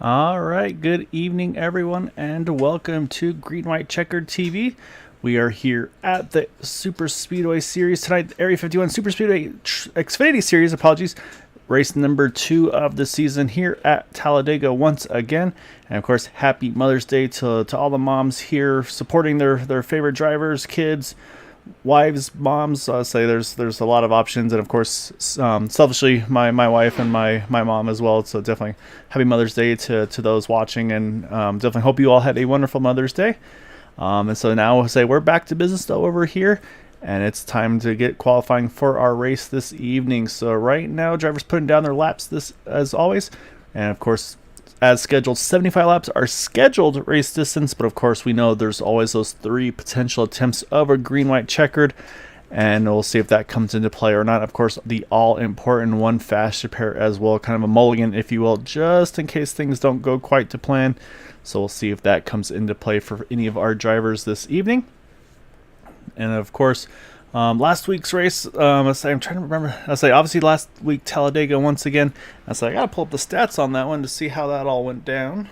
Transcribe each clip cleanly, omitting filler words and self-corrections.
All right, good evening, everyone, and welcome to Green White Checkered TV. We are here at the Super Speedway Series tonight, the Area 51 Super Speedway Xfinity Series, apologies, race number 2 of the season here at Talladega once again. And of course, happy Mother's Day to all the moms here supporting their favorite drivers, kids, wives, moms. I'll say there's a lot of options, and of course, selfishly, my wife and my mom as well. So definitely happy Mother's Day to those watching, and definitely hope you all had a wonderful Mother's Day. And so now I'll say we're back to business though over here, and it's time to get qualifying for our race this evening. So right now, drivers putting down their laps this as always, and of course, as scheduled, 75 laps are scheduled race distance, but of course we know there's always those 3 potential attempts of a green white checkered, and we'll see if that comes into play or not. Of course, the all-important one fast repair as well, kind of a mulligan, if you will, just in case things don't go quite to plan. So we'll see if that comes into play for any of our drivers this evening. And of course, last week's race, I'm trying to remember. Obviously last week Talladega once again. I gotta pull up the stats on that one to see how that all went down,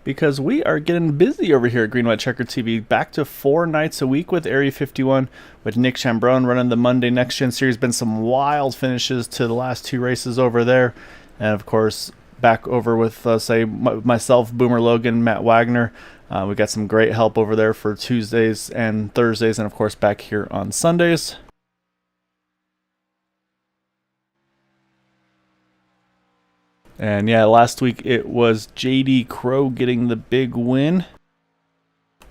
because we are getting busy over here at Green White Checker TV. Back to 4 nights a week with Area 51, with Nick Chambrone running the Monday Next Gen Series. Been some wild finishes to the last 2 races over there, and of course, back over with, myself, Boomer Logan, Matt Wagner. We got some great help over there for Tuesdays and Thursdays, and of course back here on Sundays. And yeah, last week it was JD Crow getting the big win.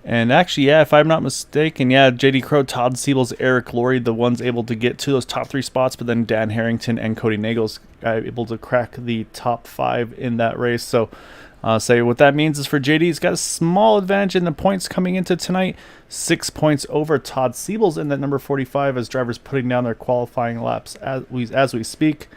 And actually, yeah, if I'm not mistaken, yeah, JD Crow, Todd Siebels, Eric Laurie, the ones able to get to those top 3 spots, but then Dan Harrington and Cody Nagels able to crack the top 5 in that race. So what that means is for JD, he's got a small advantage in the points coming into tonight. 6 points over Todd Siebels in that number 45 as drivers putting down their qualifying laps as we speak.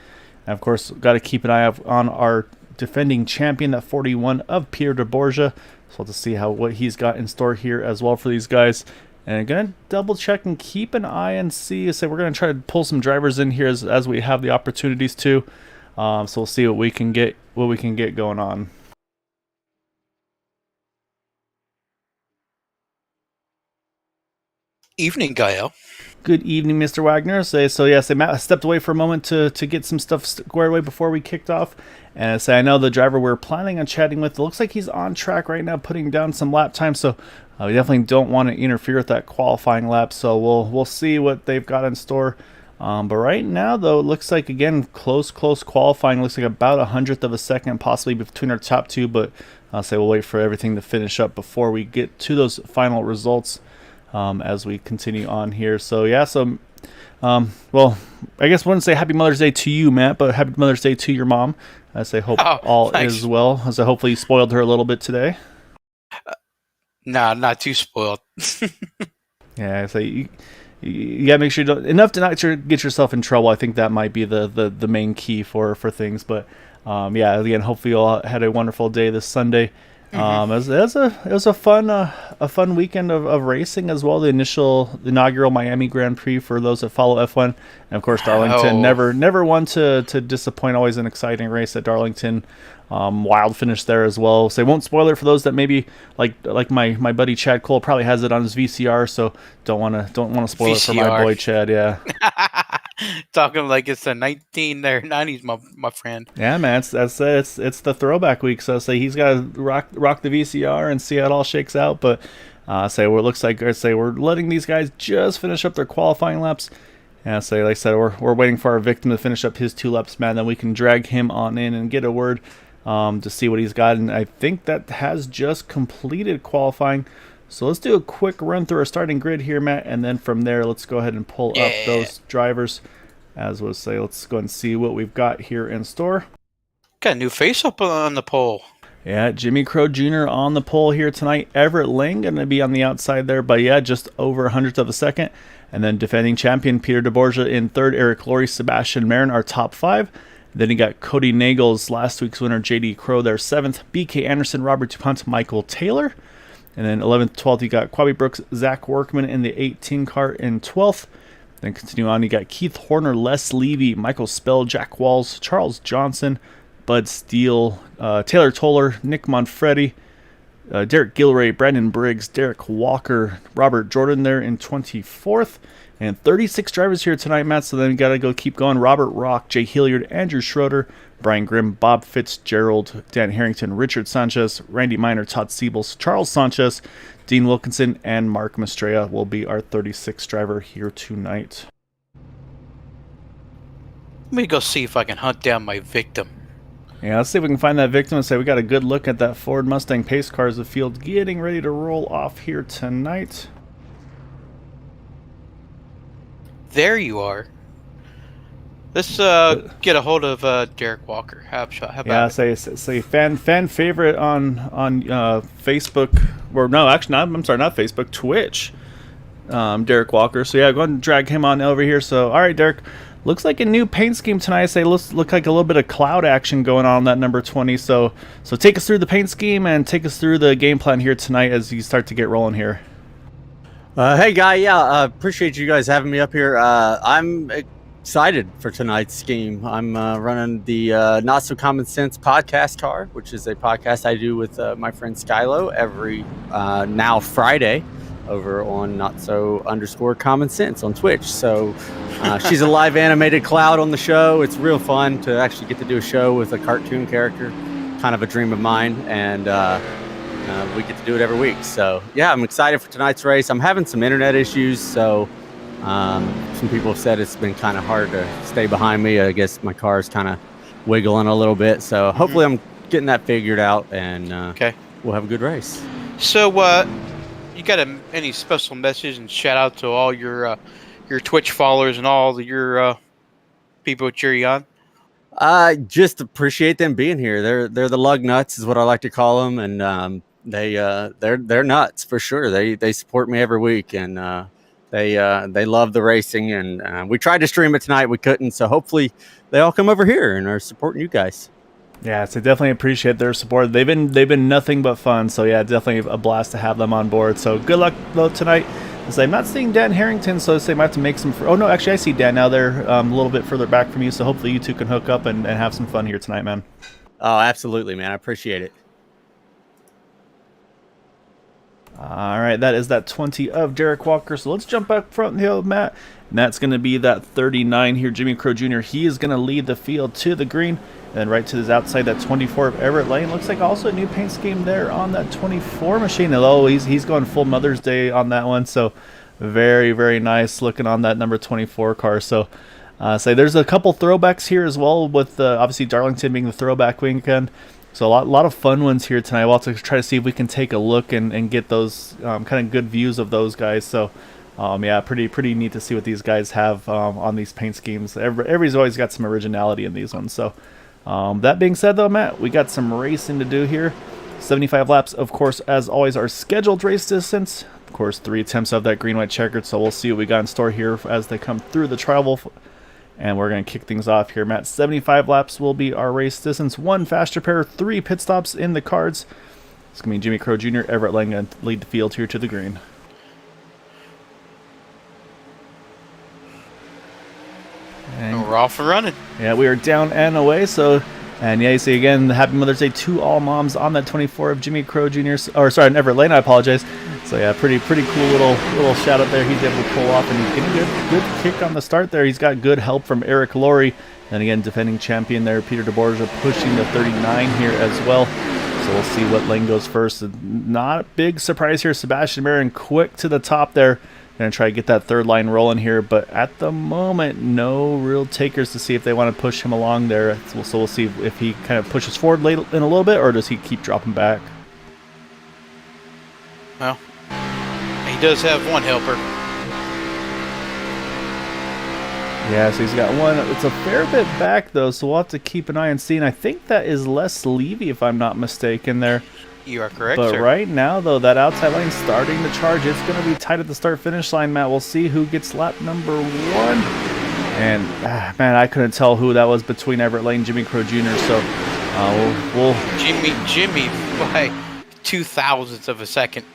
And of course, got to keep an eye out on our defending champion, that 41 of Pierre de Borgia. So we'll have to see what he's got in store here as well for these guys. And going to double check and keep an eye and see. So we're going to try to pull some drivers in here as we have the opportunities to. So we'll see what we can get going on. Evening, Gaio. Good evening, Mr. Wagner. Matt stepped away for a moment to get some stuff squared away before we kicked off. And I know the driver we're planning on chatting with, it looks like he's on track right now, putting down some lap time. So we definitely don't want to interfere with that qualifying lap. So we'll see what they've got in store. But right now, though, it looks like, again, close qualifying. Looks like about 100th of a second, possibly between our top 2. But we'll wait for everything to finish up before we get to those final results. As we continue on here. Well, I guess I wouldn't say Happy Mother's Day to you, Matt, but Happy Mother's Day to your mom. Hope all thanks. is well. Hopefully you spoiled her a little bit today. Nah, not too spoiled. Yeah, you gotta make sure you don't enough to not get yourself in trouble. I think that might be the main key for things. But again, hopefully you all had a wonderful day this Sunday. It was a fun weekend of racing as well. The inaugural Miami Grand Prix for those that follow F1, and of course Darlington never one to disappoint. Always an exciting race at Darlington. Wild finish there as well. So I won't spoil it for those that maybe like my buddy Chad Cole probably has it on his VCR. So don't want to spoil it for my boy Chad. Yeah. Talking like it's the 1990s, my friend. Yeah, man, it's the throwback week. So he's got to rock the VCR and see how it all shakes out. But we're letting these guys just finish up their qualifying laps. And like I said, we're waiting for our victim to finish up his 2 laps, man. Then we can drag him on in and get a word to see what he's got. And I think that has just completed qualifying. So let's do a quick run through our starting grid here, Matt, and then from there, let's go ahead and pull up those drivers. Let's go ahead and see what we've got here in store. Got a new face up on the pole. Yeah, Jimmy Crow Jr. on the pole here tonight. Everett Lang going to be on the outside there, but yeah, just over 100th of a second. And then defending champion Peter de Borgia in 3rd, Eric Laurie, Sebastian Marin, our top 5. Then you got Cody Nagels, last week's winner, JD Crow there, 7th. BK Anderson, Robert Dupont, Michael Taylor. And then 11th, 12th, you got Quabi Brooks, Zack Workman in the 18 car in 12th. Then continue on, you got Keith Horner, Les Levy, Michael Spell, Jack Walls, Charles Johnson, Bud Steele, Taylor Toller, Nick Monfretti, Derek Gilray, Brandon Briggs, Derek Walker, Robert Jordan there in 24th. And 36 drivers here tonight, Matt, so then you got to go keep going. Robert Rock, Jay Hilliard, Andrew Schroeder, Brian Grimm, Bob Fitzgerald, Dan Harrington, Richard Sanchez, Randy Miner, Todd Siebels, Charles Sanchez, Dean Wilkinson, and Mark Mastrella will be our 36th driver here tonight. Let me go see if I can hunt down my victim. Yeah, let's see if we can find that victim and we got a good look at that Ford Mustang pace car as the field getting ready to roll off here tonight. There you are. Let's get a hold of Derek Walker. How about say fan favorite on Facebook, or no, actually not. I'm sorry, not Facebook, Twitch. Derek Walker. So yeah, go ahead and drag him on over here. So all right, Derek. Looks like a new paint scheme tonight. Look like a little bit of cloud action going on that number 20. So take us through the paint scheme and take us through the game plan here tonight as you start to get rolling here. Hey, Guy. Yeah, appreciate you guys having me up here. I'm excited for tonight's scheme. I'm running the Not So Common Sense podcast car, which is a podcast I do with my friend Skylo every now Friday. over on not-so_common sense on Twitch. So she's a live animated cloud on the show. It's real fun to actually get to do a show with a cartoon character, kind of a dream of mine, and we get to do it every week. So yeah, I'm excited for tonight's race. I'm having some internet issues, so some people have said it's been kind of hard to stay behind me. I guess my car is kind of wiggling a little bit, so hopefully I'm getting that figured out, and we'll have a good race. So you got any special message and shout out to all your Twitch followers and all your people cheer you on? Just appreciate them being here. They're the lug nuts is what I like to call them, and they're nuts for sure. They support me every week, and they love the racing, and we tried to stream it tonight, we couldn't, so hopefully they all come over here and are supporting you guys. Yeah, so definitely appreciate their support. They've been nothing but fun. So yeah, definitely a blast to have them on board. So good luck though tonight. As I'm not seeing Dan Harrington, so they might have to make some. Oh no, actually I see Dan now. They're a little bit further back from you. So hopefully you two can hook up and have some fun here tonight, man. Oh, absolutely, man. I appreciate it. All right, that is that 20 of Derek Walker. So let's jump up front hill, Matt. And that's going to be that 39 here, Jimmy Crow Jr. He is going to lead the field to the green. And then right to his outside, that 24 of Everett Lane. Looks like also a new paint scheme there on that 24 machine. Hello, he's going full Mother's Day on that one. So very, very nice looking on that number 24 car. So there's a couple throwbacks here as well, with obviously Darlington being the throwback weekend. So a lot of fun ones here tonight. We'll have to try to see if we can take a look and get those kind of good views of those guys. So yeah, pretty neat to see what these guys have on these paint schemes. Everybody's always got some originality in these ones. So that being said though, Matt, we got some racing to do here. 75 laps, of course, as always, our scheduled race distance. Of course, 3 attempts of that green, white, checkered. So we'll see what we got in store here as they come through the travel. And we're going to kick things off here, Matt. 75 laps will be our race distance. 1 faster pair, 3 pit stops in the cards. It's going to be Jimmy Crow Jr., Everett Lang going to lead the field here to the green. And we're off and running. Yeah, we are down and away. So, and yeah, you see again, Happy Mother's Day to all moms on that 24 of Jimmy Crow Jr. Or sorry, Everett Lane. I apologize. So yeah, pretty cool little shout out there. He's able to pull off and he's getting a good kick on the start there. He's got good help from Eric Laurie. And again, defending champion there, Peter DeBorgia, pushing the 39 here as well. So we'll see what lane goes first. Not a big surprise here. Sebastian Marin quick to the top there. Going to try to get that third line rolling here, but at the moment, no real takers to see if they want to push him along there. So we'll see if he kind of pushes forward late in a little bit, or does he keep dropping back? Well, he does have one helper. Yeah, so he's got one. It's a fair bit back, though, so we'll have to keep an eye and see. And I think that is Les Levy, if I'm not mistaken there. You are correct, but sir. Right now, though, that outside lane starting to charge. It's going to be tight at the start-finish line, Matt. We'll see who gets lap number 1. And, man, I couldn't tell who that was between Everett Lane and Jimmy Crow Jr., so we'll... Jimmy by 0.002 of a second.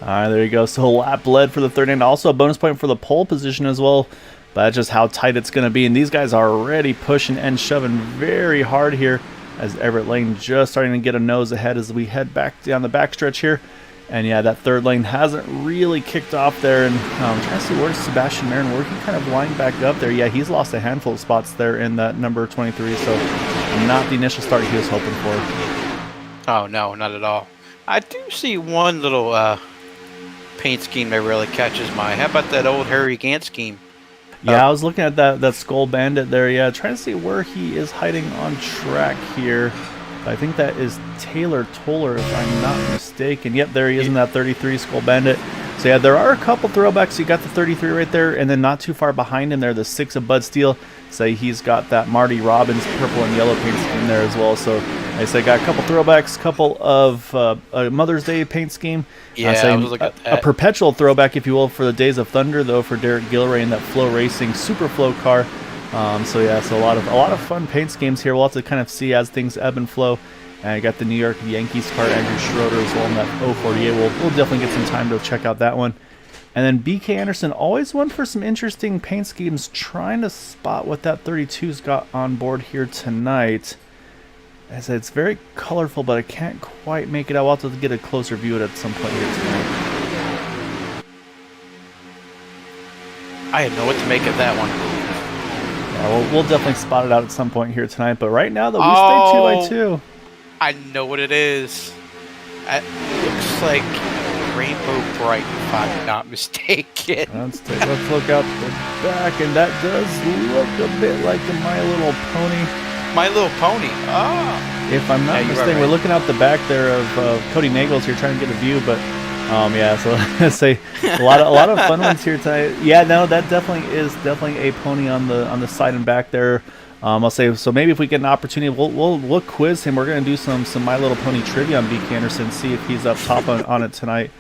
All right, there you go. So lap led for the third, and also a bonus point for the pole position as well. But that's just how tight it's going to be. And these guys are already pushing and shoving very hard here, as Everett Lane just starting to get a nose ahead as we head back down the backstretch here. And yeah, that third lane hasn't really kicked off there. And I'm trying to see where's Sebastian Marin, where he kind of lined back up there. Yeah, he's lost a handful of spots there in that number 23. So not the initial start he was hoping for. Oh, no, not at all. I do see one little paint scheme that really catches my eye. How about that old Harry Gant scheme? Yeah, I was looking at that Skull Bandit there. Yeah, trying to see where he is hiding on track here. I think that is Taylor Toller, if I'm not mistaken. Yep, there he is in that 33 Skull Bandit. So yeah, there are a couple throwbacks. You got the 33 right there, and then not too far behind him there, the 6 of Bud Steele. Say he's got that Marty Robbins purple and yellow paint scheme there as well. So like I said, got a couple throwbacks, couple of a Mother's Day paint scheme. Yeah, I was looking at that. A perpetual throwback, if you will, for the Days of Thunder, though, for Derek Gilray in that Flow Racing Super Flow car. So yeah, so a lot of fun paint schemes here. We'll have to kind of see as things ebb and flow. And I got the New York Yankees car, Andrew Schroeder as well in that 048. We'll definitely get some time to check out that one. And then BK Anderson, always one for some interesting paint schemes, trying to spot what that 32's got on board here tonight. As it's very colorful, but I can't quite make it out. We'll have to get a closer view at some point here tonight. I had know what to make of that one. Yeah, we'll definitely spot it out at some point here tonight. But right now, though, we stay 2 by 2. I know what it is. It looks like Rainbow Bright, if I'm not mistaken. Let's look out the back, and that does look a bit like the My Little Pony. My Little Pony. Ah. If I'm not mistaken, we're looking out the back there of Cody Nagels here, trying to get a view, but yeah. So let's say a lot of fun ones here tonight. Yeah, no, that definitely is a pony on the side and back there. I'll say so. Maybe if we get an opportunity, we'll quiz him. We're gonna do some My Little Pony trivia on BK Anderson, see if he's up top on it tonight.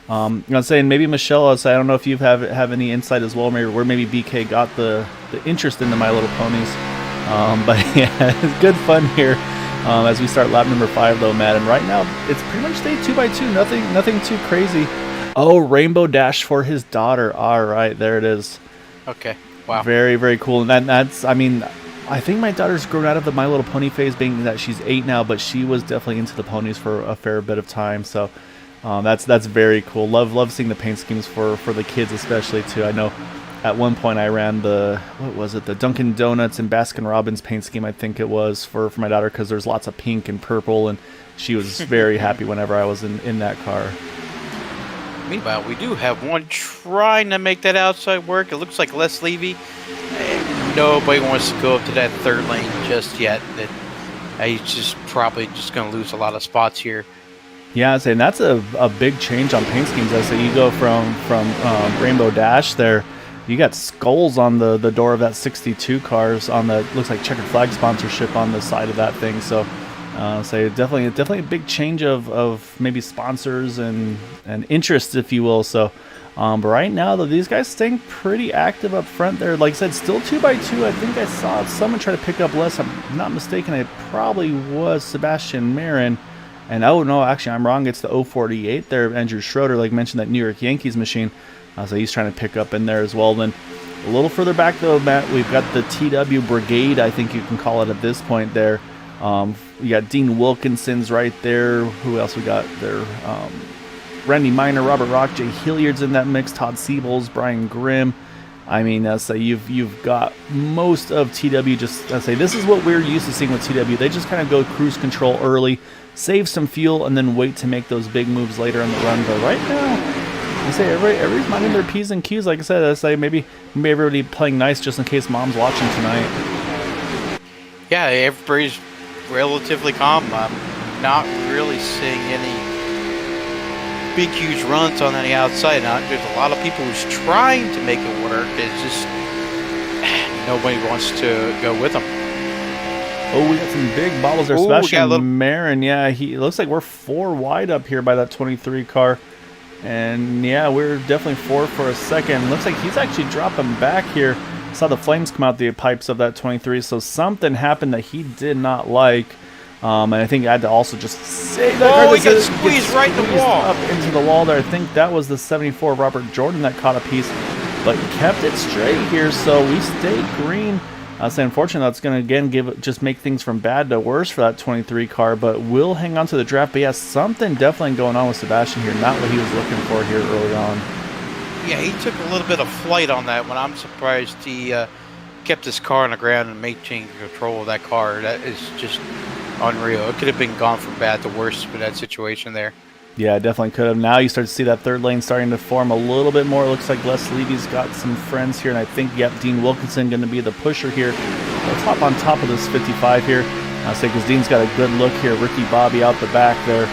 I'm saying maybe Michelle. I don't know if you have any insight as well, maybe where maybe BK got the interest in the My Little Ponies. But yeah, it's good fun here as we start lap number 5 though, Matt. And right now it's pretty much stay 2 by 2. Nothing too crazy. Oh, Rainbow Dash for his daughter. All right, there it is. Okay. Wow. Very, very cool. And that's, I mean, I think my daughter's grown out of the My Little Pony phase, being that she's 8 now, but she was definitely into the ponies for a fair bit of time. So that's very cool. Love seeing the paint schemes for the kids, especially too. I know at one point I ran the Dunkin' Donuts and Baskin Robbins paint scheme, I think it was, for my daughter, because there's lots of pink and purple, and she was very happy whenever I was in that car. Meanwhile, we do have one trying to make that outside work. It looks like Les Levy. Nobody wants to go up to that third lane just yet. He's just probably just going to lose a lot of spots here. Yeah, I'd say that's a big change on paint schemes. I say you go from Rainbow Dash there. You got skulls on the door of that 62 cars on the, looks like checkered flag sponsorship on the side of that thing. So say definitely a big change of maybe sponsors and interests, if you will. So but right now though, these guys staying pretty active up front there. Like I said, still 2 by 2. I think I saw someone try to pick up less. I'm not mistaken, it probably was Sebastian Marin. And oh no, actually I'm wrong. It's the 048 there, Andrew Schroeder, like mentioned, that New York Yankees machine. So he's trying to pick up in there as well. Then a little further back though, Matt, we've got the TW Brigade, I think you can call it at this point there. You got Dean Wilkinson's right there. Who else we got there? Randy Miner, Robert Rock, Jay Hilliard's in that mix. Todd Siebels, Brian Grimm. I mean, so you've got most of TW. Just I say this is what we're used to seeing with TW. They just kind of go cruise control early, save some fuel, and then wait to make those big moves later in the run. But right now, I say everybody's minding their P's and Q's. Like I said, I say maybe everybody playing nice just in case mom's watching tonight. Yeah, everybody's relatively calm. I'm not really seeing any big, huge runs on the outside. Now, there's a lot of people who's trying to make it work. It's just nobody wants to go with them. Oh, we got some big bobbles there. Sebastian Marin, yeah, it looks like we're 4 wide up here by that 23 car. And yeah, we're definitely 4 for a second. Looks like he's actually dropping back here. Saw the flames come out the pipes of that 23, so something happened that he did not like. And I think I had to also just say that. Oh, he got squeezed right in the wall. Up into the wall there. I think that was the 74 Robert Jordan that caught a piece, but kept it straight here, so we stay green. So unfortunately, that's going to again just make things from bad to worse for that 23 car, but we'll hang on to the draft. But yeah, something definitely going on with Sebastian here. Not what he was looking for here early on. Yeah, he took a little bit of flight on that one. I'm surprised he kept his car on the ground and maintained control of that car. That is just unreal. It could have been gone from bad to worse for that situation there. Yeah, definitely could have. Now you start to see that third lane starting to form a little bit more. It looks like Les Levy's got some friends here, and I think, yep, Dean Wilkinson going to be the pusher here. Let's hop on top of this 55 here. I'll say because Dean's got a good look here. Ricky Bobby out the back there.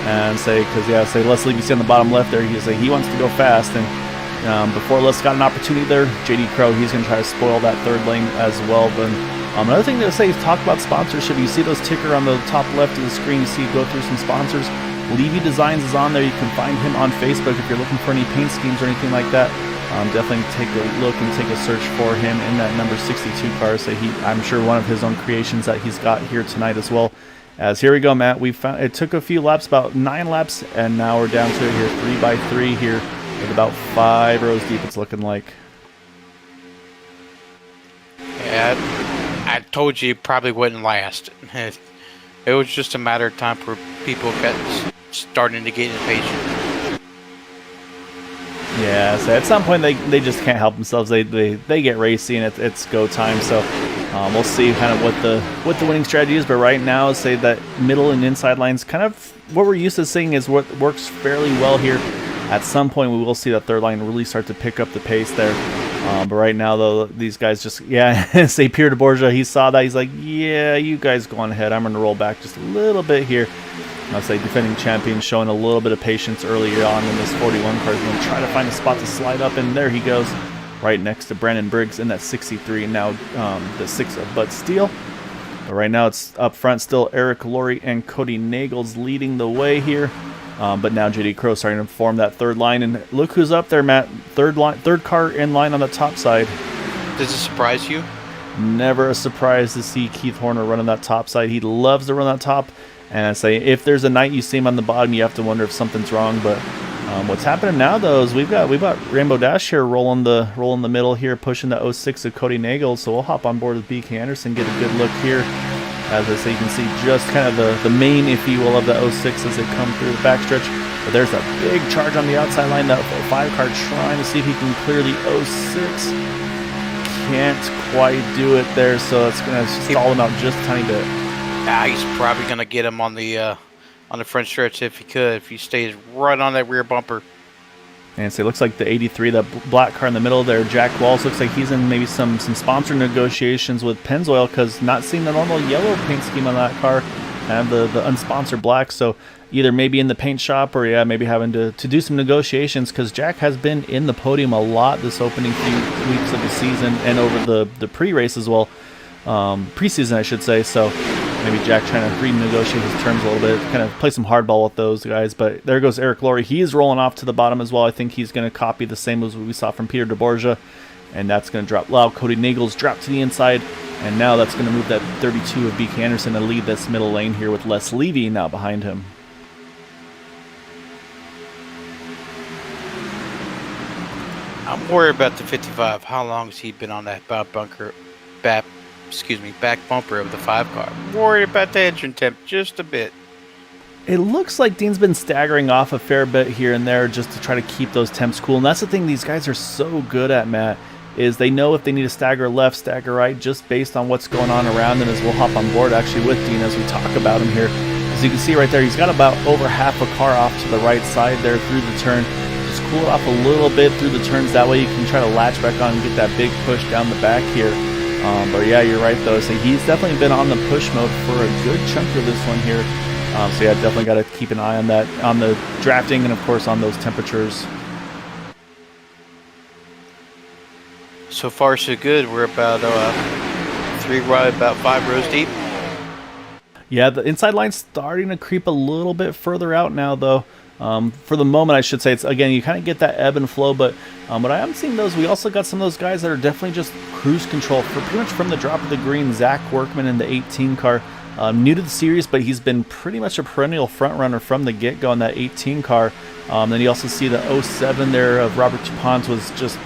And say, because, yeah, say Les Levy's on the bottom left there. He wants to go fast. And before Les got an opportunity there, JD Crow, he's going to try to spoil that third lane as well. But another thing to say is talk about sponsorship. You see those ticker on the top left of the screen. You see go through some sponsors. Levy Designs is on there. You can find him on Facebook if you're looking for any paint schemes or anything like that. Definitely take a look and take a search for him in that number 62 car. So I'm sure one of his own creations that he's got here tonight as well. As here we go, Matt. We found it took a few laps, about 9 laps, and now we're down to it here 3 by 3 here with about 5 rows deep. It's looking like. Yeah, I told you it probably wouldn't last. It was just a matter of time for people starting to get impatient. Yeah, Yeah, so at some point they just can't help themselves. They get racy and it's go time. So we'll see kind of what the winning strategy is. But right now, say that middle and inside lines, kind of what we're used to seeing is what works fairly well here. At some point, we will see that third line really start to pick up the pace there. But right now, though, these guys just, say Pierre de Borgia, he saw that. He's like, yeah, you guys go on ahead. I'm going to roll back just a little bit here. I'll say defending champion showing a little bit of patience earlier on in this 41 car. He's going to try to find a spot to slide up, and there he goes right next to Brandon Briggs in that 63. And now the 6 of Bud Steele. But right now, it's up front still Eric Laurie and Cody Nagels leading the way here. But now JD Crow starting to form that third line, and look who's up there, Matt. Third car in line on the top side. Does it surprise you? Never a surprise to see Keith Horner running that top side. He loves to run that top, and I say if there's a night you see him on the bottom, you have to wonder if something's wrong. But what's happening now though is we've got Rainbow Dash here rolling the middle here, pushing the 06 of Cody Nagel. So we'll hop on board with BK Anderson, get a good look here. As I say, you can see just kind of the main, if you will, of the 06 as they come through the backstretch. But there's a big charge on the outside line. That 5 car trying to see if he can clear the 06. Can't quite do it there, so it's going to stall him out just a tiny bit. He's probably going to get him on the front stretch if he could, if he stays right on that rear bumper. And so it looks like the 83, that black car in the middle there, Jack Walls, looks like he's in maybe some sponsor negotiations with Pennzoil, because not seeing the normal yellow paint scheme on that car and the unsponsored black. So either maybe in the paint shop or maybe having to do some negotiations, because Jack has been in the podium a lot this opening few weeks of the season and over the pre-race as well, preseason I should say. So maybe Jack trying to renegotiate his terms a little bit, kind of play some hardball with those guys. But there goes Eric Laurie. He is rolling off to the bottom as well. I think he's going to copy the same as we saw from Peter de Borgia, and that's going to drop low. Cody Nagels drop to the inside, and now that's going to move that 32 of BK Anderson to lead this middle lane here with Les Levy now behind him. I'm worried about the 55. How long has he been on that back bumper of the 5 car? I'm worried about the engine temp just a bit. It looks like Dean's been staggering off a fair bit here and there just to try to keep those temps cool. And that's the thing these guys are so good at, Matt, is they know if they need to stagger left, stagger right, just based on what's going on around them. As we'll hop on board actually with Dean as we talk about him here. As you can see right there, he's got about over half a car off to the right side there through the turn. Just cool it off a little bit through the turns. That way you can try to latch back on and get that big push down the back here. But yeah, you're right though. So he's definitely been on the push mode for a good chunk of this one here. So yeah, definitely got to keep an eye on that, on the drafting, and of course on those temperatures. So far, so good. We're about about 5 rows deep. Yeah, the inside line's starting to creep a little bit further out now, though. For the moment, I should say, it's again, you kind of get that ebb and flow, but what I am seeing those, we also got some of those guys that are definitely just cruise control for pretty much from the drop of the green. Zack Workman in the 18 car, new to the series, but he's been pretty much a perennial front runner from the get-go in that 18 car. Then you also see the 07 there of Robert Dupont was just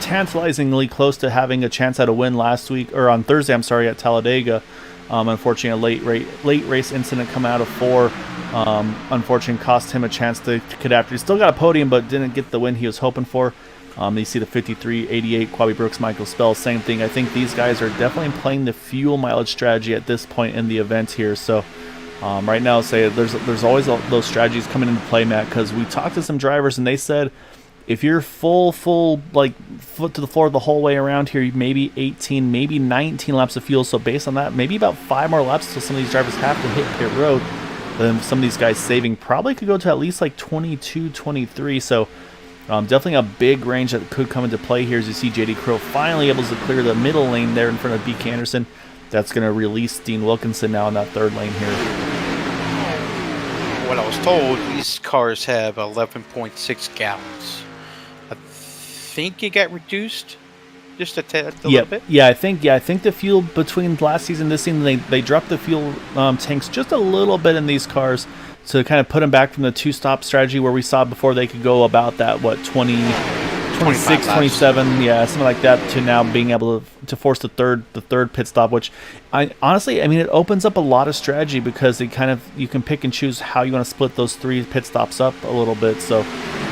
tantalizingly close to having a chance at a win last week, or on Thursday, I'm sorry, at Talladega. Unfortunately, a late race incident come out of 4. Unfortunately, cost him a chance to get after. He still got a podium, but didn't get the win he was hoping for. You see the 53, 88, Quabi Brooks, Michael Spell, same thing. I think these guys are definitely playing the fuel mileage strategy at this point in the event here. So right now, say there's always those strategies coming into play, Matt, because we talked to some drivers and they said if you're full like foot to the floor the whole way around here, maybe 18, maybe 19 laps of fuel. So based on that, maybe about 5 more laps till some of these drivers have to hit pit road. Then some of these guys saving probably could go to at least like 22, 23. So definitely a big range that could come into play here as you see JD Crow finally able to clear the middle lane there in front of BK Anderson. That's going to release Dean Wilkinson now in that third lane here. What I was told, these cars have 11.6 gallons. I think it got reduced just a little bit. Yeah, I think the fuel between last season and this season, they dropped the fuel tanks just a little bit in these cars to kind of put them back from the 2-stop strategy where we saw before they could go about that 20 26, 27, yeah, something like that, to now being able to force the third pit stop, which honestly, I mean, it opens up a lot of strategy because you can pick and choose how you want to split those 3 pit stops up a little bit. So,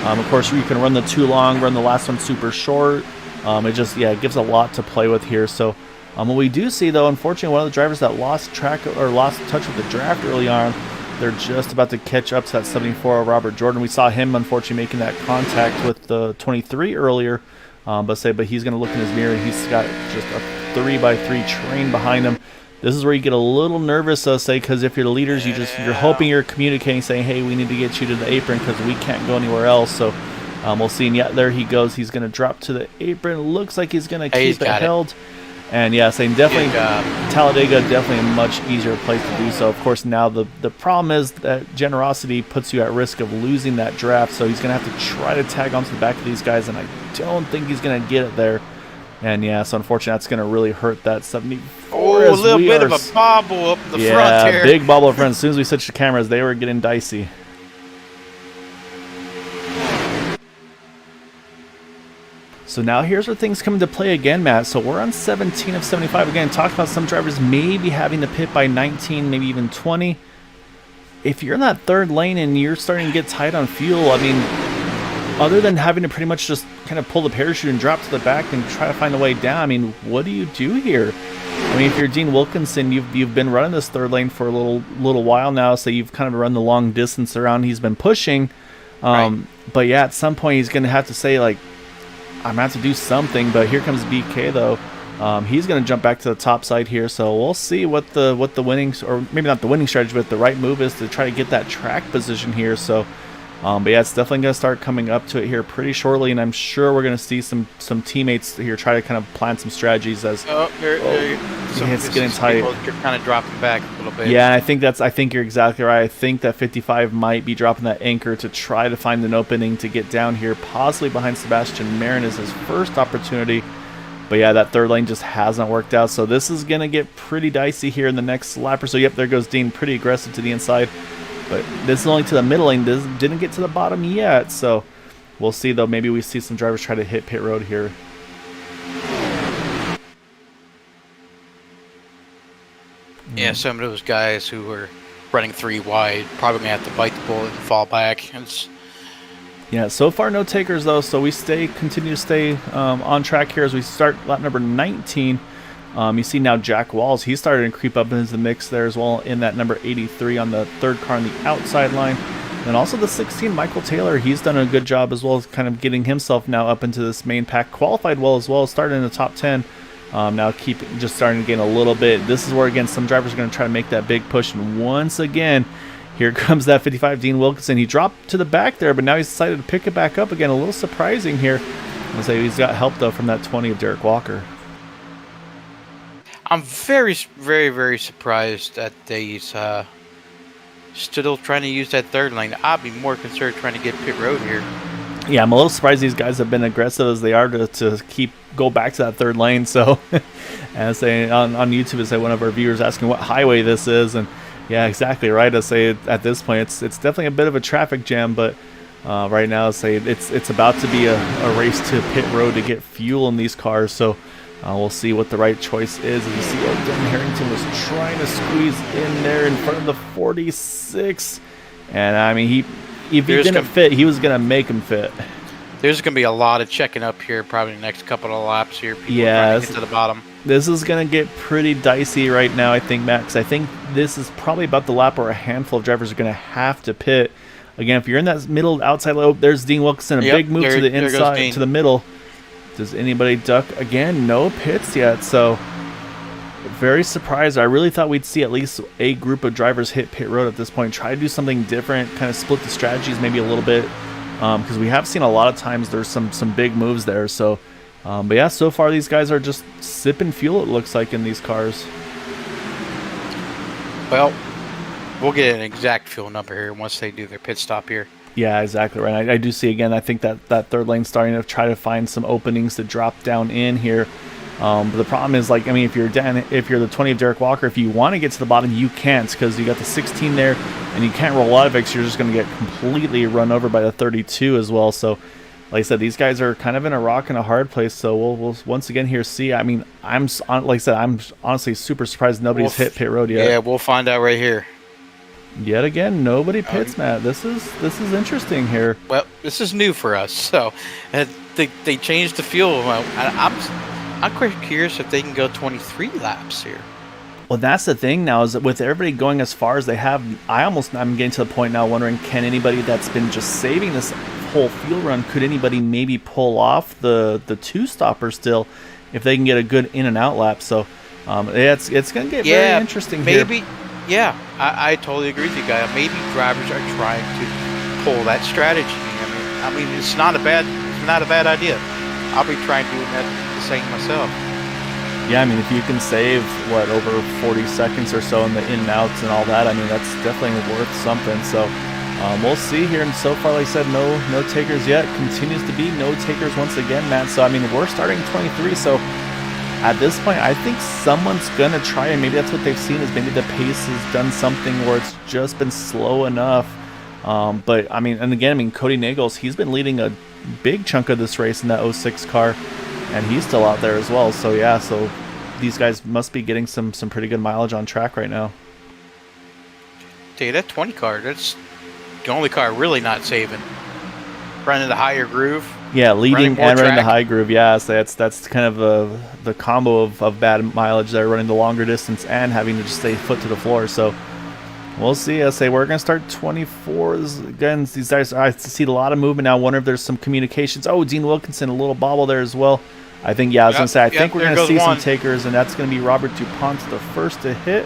of course, you can run the 2 long, run the last one super short. It gives a lot to play with here. So, what we do see, though, unfortunately, one of the drivers that lost touch with the draft early on, they're just about to catch up to that 74 Robert Jordan. We saw him, unfortunately, making that contact with the 23 earlier. But he's going to look in his mirror, and he's got just a 3x3 train behind him. This is where you get a little nervous, because if you're the leaders, you're hoping you're communicating, saying, hey, we need to get you to the apron because we can't go anywhere else. So we'll see. And there he goes. He's going to drop to the apron. Looks like he's going to keep it held. And saying definitely Talladega, definitely a much easier place to do so. Of course, now the problem is that generosity puts you at risk of losing that draft, so he's going to have to try to tag onto the back of these guys, and I don't think he's going to get it there. And so unfortunately, that's going to really hurt that 74. Oh, a little bit of a bobble up the front here. Yeah, big bobble up front. As soon as we switched the cameras, they were getting dicey. So now here's where things come into play again, Matt. So we're on 17 of 75. Again, talk about some drivers maybe having to pit by 19, maybe even 20. If you're in that third lane and you're starting to get tight on fuel, I mean, other than having to pretty much just kind of pull the parachute and drop to the back and try to find a way down, I mean, what do you do here? I mean, if you're Dean Wilkinson, you've been running this third lane for a little while now, so you've kind of run the long distance around. He's been pushing. Right. But at some point he's going to have to say, like, I'm going to have to do something. But here comes BK, though. He's going to jump back to the top side here, so we'll see what the winning, or maybe not the winning strategy, but the right move is to try to get that track position here. So, it's definitely going to start coming up to it here pretty shortly, and I'm sure we're going to see some teammates here try to kind of plan some strategies as it's getting tight. You're kind of dropping back a little bit. Yeah, I think you're exactly right. I think that 55 might be dropping that anchor to try to find an opening to get down here, possibly behind Sebastian Marin is his first opportunity. But that third lane just hasn't worked out. So this is going to get pretty dicey here in the next lap or so. Yep, there goes Dean, pretty aggressive to the inside. But this is only to the middle lane. This didn't get to the bottom yet. So we'll see, though. Maybe we see some drivers try to hit pit road here. Yeah, some of those guys who were running 3 wide probably going to have to bite the bullet and fall back. Yeah, so far no takers, though, so we continue to stay on track here as we start lap number 19. You see now Jack Walls, he started to creep up into the mix there as well in that number 83 on the third car on the outside line. And also the 16, Michael Taylor, he's done a good job as well as kind of getting himself now up into this main pack. Qualified well as well, started in the top 10. Now just starting to gain a little bit. This is where, again, some drivers are going to try to make that big push. And once again, here comes that 55 Dean Wilkinson. He dropped to the back there, but now he's decided to pick it back up again. A little surprising here. I'll say he's got help, though, from that 20 of Derek Walker. I'm very, very, very surprised that he's still trying to use that third lane. I'd be more concerned trying to get pit road here. Yeah, I'm a little surprised these guys have been aggressive as they are to go back to that third lane. So, and say on YouTube, is one of our viewers asking what highway this is, and yeah, exactly right. I say at this point, it's definitely a bit of a traffic jam, but right now, I say it's about to be a race to pit road to get fuel in these cars. So we'll see what the right choice is. As you see, Dylan Harrington was trying to squeeze in there in front of the 46, and I mean if he didn't fit, he was gonna make him fit. There's going to be a lot of checking up here probably the next couple of laps here. People trying to get to the bottom. This is going to get pretty dicey right now, I think, Matt, because I think this is probably about the lap where a handful of drivers are going to have to pit. Again, if you're in that middle outside loop, there's Dean Wilkinson, a big move to the inside, to the middle. Does anybody duck? Again, no pits yet, so very surprised. I really thought we'd see at least a group of drivers hit pit road at this point, try to do something different, kind of split the strategies maybe a little bit. Because we have seen a lot of times there's some big moves there. So, but so far these guys are just sipping fuel, it looks like, in these cars. Well, we'll get an exact fuel number here once they do their pit stop here. Yeah, exactly right. I do see, again, I think that third lane starting to try to find some openings to drop down in here. But the problem is, like, I mean, if you're the 20 of Derek Walker, if you want to get to the bottom, you can't, because you got the 16 there, and you can't roll out of it, because you're just going to get completely run over by the 32 as well. So like I said, these guys are kind of in a rock and a hard place. So we'll once again here see. I mean, like I said, I'm honestly super surprised nobody's hit pit road yet. Yeah, we'll find out right here. Yet again, nobody pits, Matt. This is interesting here. Well, this is new for us. So they changed the fuel. I'm quite curious if they can go 23 laps here. Well, that's the thing now, is that with everybody going as far as they have, I'm getting to the point now wondering, can anybody that's been just saving this whole field run, could anybody maybe pull off the two-stopper still if they can get a good in and out lap? So it's going to get very interesting maybe, here. Yeah, I totally agree with you, guys. Maybe drivers are trying to pull that strategy. I mean, it's not a bad idea. I'll be trying doing that the same myself. Yeah, I mean, if you can save, over 40 seconds or so in the in and outs and all that, I mean, that's definitely worth something. So we'll see here. And so far, like I said, no takers yet. Continues to be no takers once again, Matt. So, I mean, we're starting 23. So at this point, I think someone's going to try, and maybe that's what they've seen, is maybe the pace has done something where it's just been slow enough. But, I mean, and again, I mean, Cody Nagels, he's been leading a big chunk of this race in that 06 car. And he's still out there as well. So, yeah, so these guys must be getting some pretty good mileage on track right now. Dude, that 20 car, that's the only car really not saving. Running the higher groove. Yeah, leading and running the high groove. Yeah, so that's kind of the combo of bad mileage there, running the longer distance and having to just stay foot to the floor. So we'll see. I say we're going to start 24s. Again, these guys, I see a lot of movement now. I wonder if there's some communications. Oh, Dean Wilkinson, a little bobble there as well. I think, yeah, I was going to say, I think we're going to see some takers, and that's going to be Robert Dupont, the first to hit.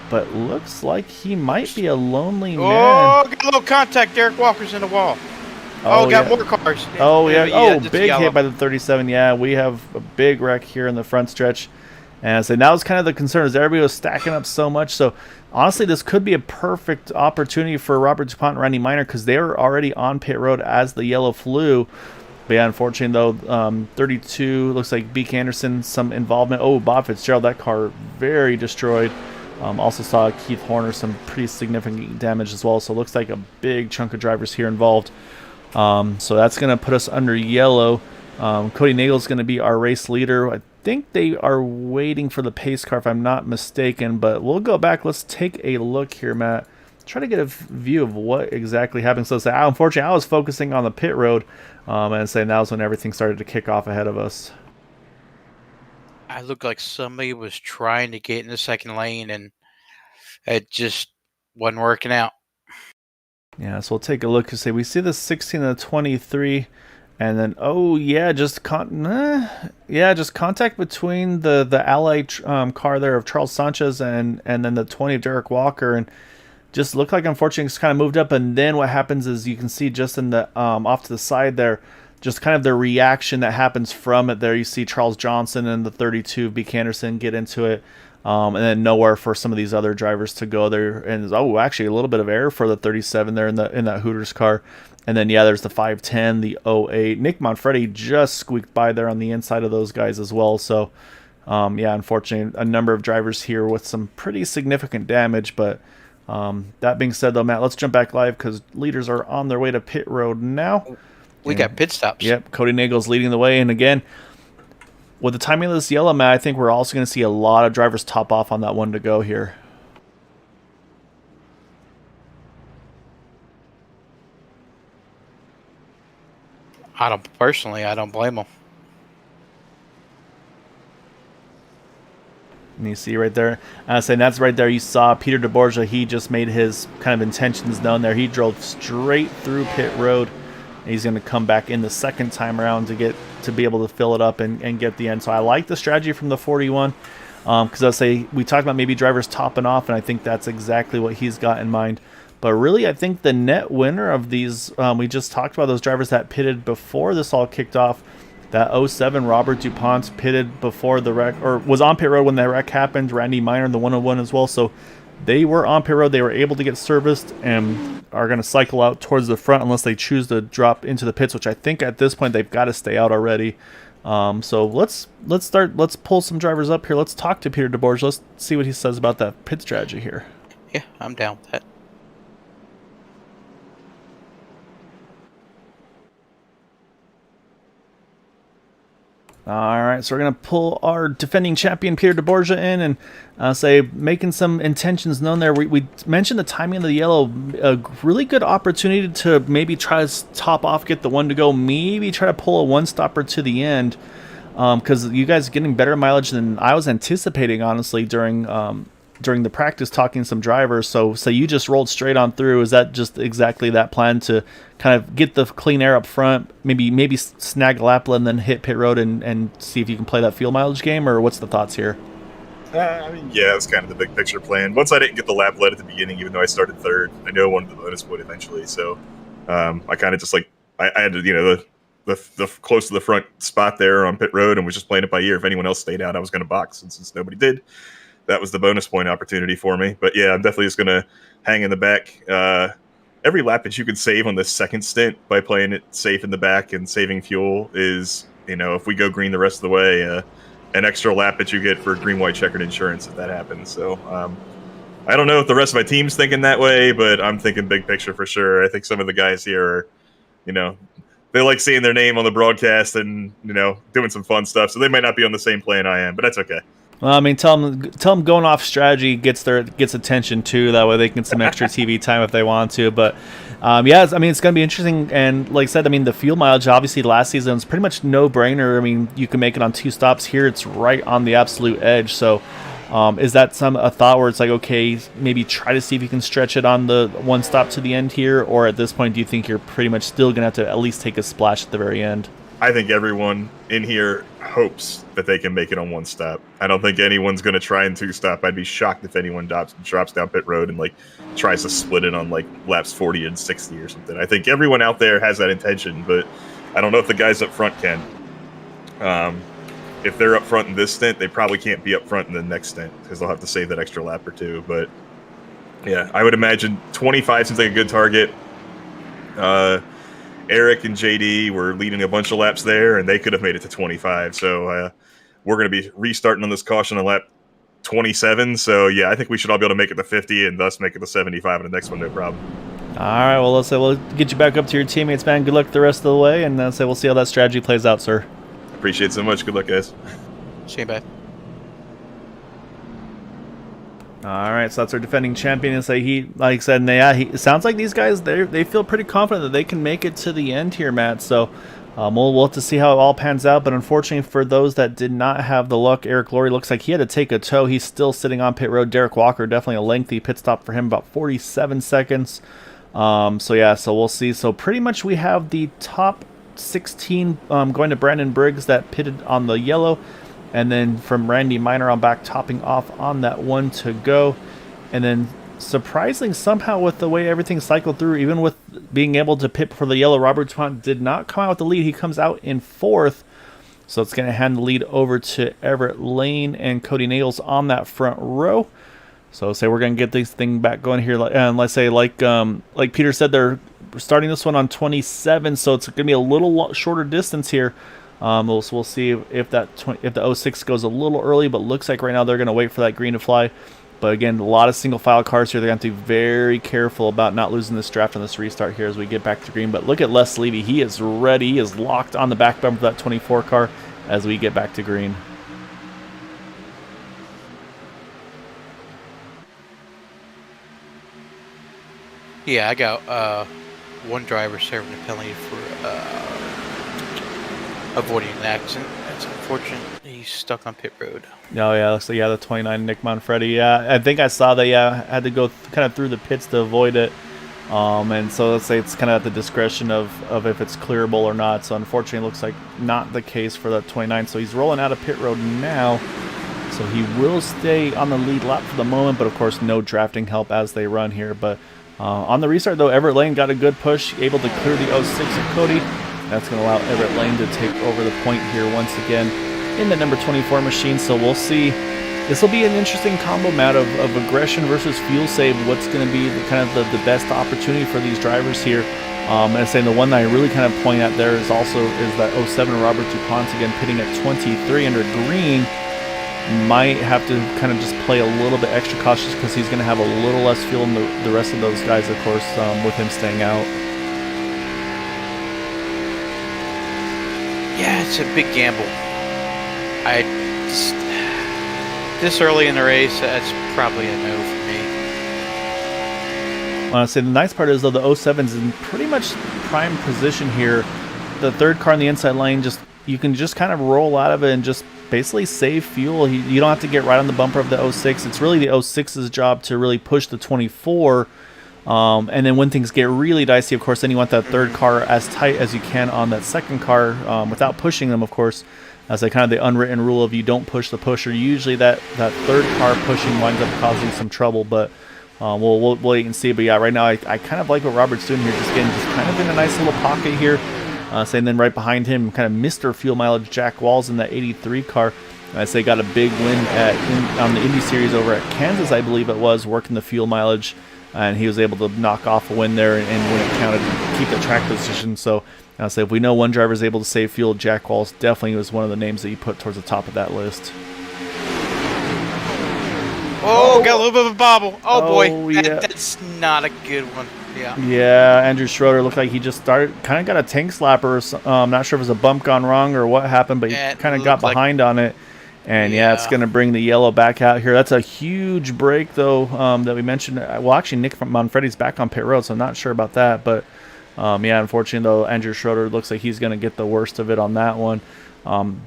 But looks like he might be a lonely man. Oh, got a little contact. Derek Walker's in the wall. Oh, got more cars. Oh, yeah. Oh, big hit by the 37. Yeah, we have a big wreck here in the front stretch. And so that was kind of the concern, is everybody was stacking up so much. So honestly, this could be a perfect opportunity for Robert Dupont and Randy Minor, because they were already on pit road as the yellow flew. But yeah, unfortunately though, 32 looks like Beak Anderson, some involvement. Oh, Bob Fitzgerald, that car very destroyed. Also saw Keith Horner, some pretty significant damage as well. So it looks like a big chunk of drivers here involved. So that's going to put us under yellow. Cody Nagel is going to be our race leader. I think they are waiting for the pace car, if I'm not mistaken. But we'll go back. Let's take a look here, Matt. Try to get a view of what exactly happened. So unfortunately, I was focusing on the pit road, and saying that was when everything started to kick off ahead of us. I looked like somebody was trying to get in the second lane, and it just wasn't working out. Yeah, so we'll take a look and say we see the 16 and the 23, and then just contact between the Ally car there of Charles Sanchez and then the 20 of Derek Walker, and just looked like, unfortunately, it's kind of moved up. And then what happens is you can see just in the off to the side there, just kind of the reaction that happens from it there. You see Charles Johnson and the 32 Beak Anderson get into it. And then nowhere for some of these other drivers to go there. And actually a little bit of air for the 37 there in that Hooters car. And then, yeah, there's the 510, the 08. Nick Manfredi just squeaked by there on the inside of those guys as well. So, yeah, unfortunately, a number of drivers here with some pretty significant damage. But that being said, though, Matt, let's jump back live because leaders are on their way to pit road now. We got pit stops. Yep, Cody Nagel's leading the way. And again, with the timing of this yellow, Matt, I think we're also going to see a lot of drivers top off on that one to go here. I don't blame them. And you see right there, saying that's right there. You saw Peter DeBorgia. He just made his kind of intentions known there. He drove straight through pit road. He's going to come back in the second time around to be able to fill it up and get the end. So I like the strategy from the 41 because I'll say we talked about maybe drivers topping off, and I think that's exactly what he's got in mind. But really, I think the net winner of these, we just talked about those drivers that pitted before this all kicked off. That 07 Robert Dupont pitted before the wreck, or was on pit road when the wreck happened. Randy Minor in the 101 as well. So they were on pit road. They were able to get serviced and are going to cycle out towards the front unless they choose to drop into the pits, which I think at this point they've got to stay out already. So let's pull some drivers up here. Let's talk to Peter DeBorge. Let's see what he says about that pit strategy here. Yeah, I'm down with that. All right, so we're going to pull our defending champion, Peter DeBorgia, in and say making some intentions known there. We mentioned the timing of the yellow, a really good opportunity to maybe try to top off, get the one to go, maybe try to pull a one-stopper to the end, because you guys are getting better mileage than I was anticipating, honestly, during the practice talking to some drivers. So you just rolled straight on through. Is that just exactly that plan to kind of get the clean air up front, maybe snag a lap and then hit pit road and see if you can play that fuel mileage game, or what's the thoughts here? I mean, yeah, that's kind of the big picture plan. Once I didn't get the lap lead at the beginning, even though I started third, I knew I wanted the bonus would eventually. So I kind of just I had to, the close to the front spot there on pit road and was just playing it by ear. If anyone else stayed out, I was going to box. And since nobody did, that was the bonus point opportunity for me. But yeah, I'm definitely just going to hang in the back. Every lap that you can save on this second stint by playing it safe in the back and saving fuel is, if we go green the rest of the way, an extra lap that you get for green, white, checkered insurance if that happens. So I don't know if the rest of my team's thinking that way, but I'm thinking big picture for sure. I think some of the guys here are, they like seeing their name on the broadcast and, doing some fun stuff. So they might not be on the same plan I am, but that's okay. Well, I mean, tell them going off strategy gets attention too. That way they can get some extra TV time if they want to. But yeah, I mean, it's going to be interesting. And like I said, I mean, the fuel mileage obviously last season was pretty much no brainer. I mean, you can make it on 2 stops. Here it's right on the absolute edge. So is that a thought where it's like, okay, maybe try to see if you can stretch it on the 1 stop to the end here, or at this point do you think you're pretty much still going to have to at least take a splash at the very end? I think everyone in here hopes that they can make it on 1 stop. I don't think anyone's going to try and 2 stop. I'd be shocked if anyone drops down pit road and tries to split it on laps 40 and 60 or something. I think everyone out there has that intention, but I don't know if the guys up front can. If they're up front in this stint, they probably can't be up front in the next stint because they'll have to save that extra lap or 2. But yeah, I would imagine 25 seems like a good target. Eric and JD were leading a bunch of laps there, and they could have made it to 25. So we're going to be restarting on this caution on lap 27. So, yeah, I think we should all be able to make it to 50 and thus make it to 75 in the next one, no problem. All right, well, let's say we'll get you back up to your teammates, man. Good luck the rest of the way, and we'll see how that strategy plays out, sir. Appreciate it so much. Good luck, guys. See you, bye. All right, so that's our defending champion. And he, like I said, it sounds like these guys they feel pretty confident that they can make it to the end here, Matt. So we'll have to see how it all pans out. But unfortunately for those that did not have the luck, Eric Laurie looks like he had to take a tow. He's still sitting on pit road. Derek Walker, definitely a lengthy pit stop for him, about 47 seconds. So we'll see. So pretty much we have the top 16 going to Brandon Briggs that pitted on the yellow. And then from Randy Minor on back, topping off on that 1 to go. And then surprisingly, somehow with the way everything cycled through, even with being able to pit for the yellow, Robert Dupont did not come out with the lead. He comes out in 4th. So it's going to hand the lead over to Everett Lane and Cody Nails on that front row. So we're going to get this thing back going here. And let's say, like Peter said, they're starting this one on 27. So it's going to be a little shorter distance here. We'll see if the 06 goes a little early, but looks like right now they're going to wait for that green to fly. But again, a lot of single file cars here. They're going to have to be very careful about not losing this draft on this restart here as we get back to green. But look at Les Levy. He is ready. He is locked on the back bumper of that 24 car as we get back to green. Yeah, I got one driver serving a penalty for avoiding an accident. That's unfortunate. He's stuck on pit road. Oh, yeah. Looks like, the 29 Nick Manfredi. Yeah, I think I saw they had to go kind of through the pits to avoid it. And so let's say it's kind of at the discretion of if it's clearable or not. So unfortunately, it looks like not the case for that 29. So he's rolling out of pit road now. So he will stay on the lead lap for the moment, but of course, no drafting help as they run here. But on the restart, though, Everett Lane got a good push, able to clear the 06 of Cody. That's going to allow Everett Lane to take over the point here once again in the number 24 machine. So we'll see. This will be an interesting combo, Matt, of aggression versus fuel save. What's going to be the best opportunity for these drivers here? And I'm saying the one that I really kind of point at there is that 07 Robert Dupont again pitting at 23 under green. Might have to kind of just play a little bit extra cautious because he's going to have a little less fuel than the rest of those guys, of course, with him staying out. Yeah, it's a big gamble. I just, this early in the race, that's probably a no for me. I want to say the nice part is, though, the 07's in pretty much prime position here. The third car in the inside lane, you can just kind of roll out of it and just basically save fuel. You don't have to get right on the bumper of the 06. It's really the 06's job to really push the 24. And then when things get really dicey, of course, then you want that third car as tight as you can on that second car without pushing them, of course. As kind of the unwritten rule of you don't push the pusher. Usually that third car pushing winds up causing some trouble, but we'll wait and see. But yeah, right now I kind of like what Robert's doing here, just kind of in a nice little pocket here. And then right behind him, kind of Mr. Fuel Mileage, Jack Walls in that 83 car. I say got a big win on the Indy Series over at Kansas, I believe it was, working the fuel mileage, and he was able to knock off a win there, and when it counted, keep the track position. So I'll say if we know one driver is able to save fuel, Jack Walls definitely was one of the names that you put towards the top of that list. Oh, got a little bit of a bobble. Oh boy, yeah. That's not a good one. Yeah. Yeah, Andrew Schroeder looked like he just kind of got a tank slapper. I'm not sure if it was a bump gone wrong or what happened, but he kind of got behind on it. And yeah, it's going to bring the yellow back out here. That's a huge break, though, that we mentioned. Well, actually, Nick Manfredi's back on pit road, so I'm not sure about that. But yeah, unfortunately, though, Andrew Schroeder looks like he's going to get the worst of it on that one.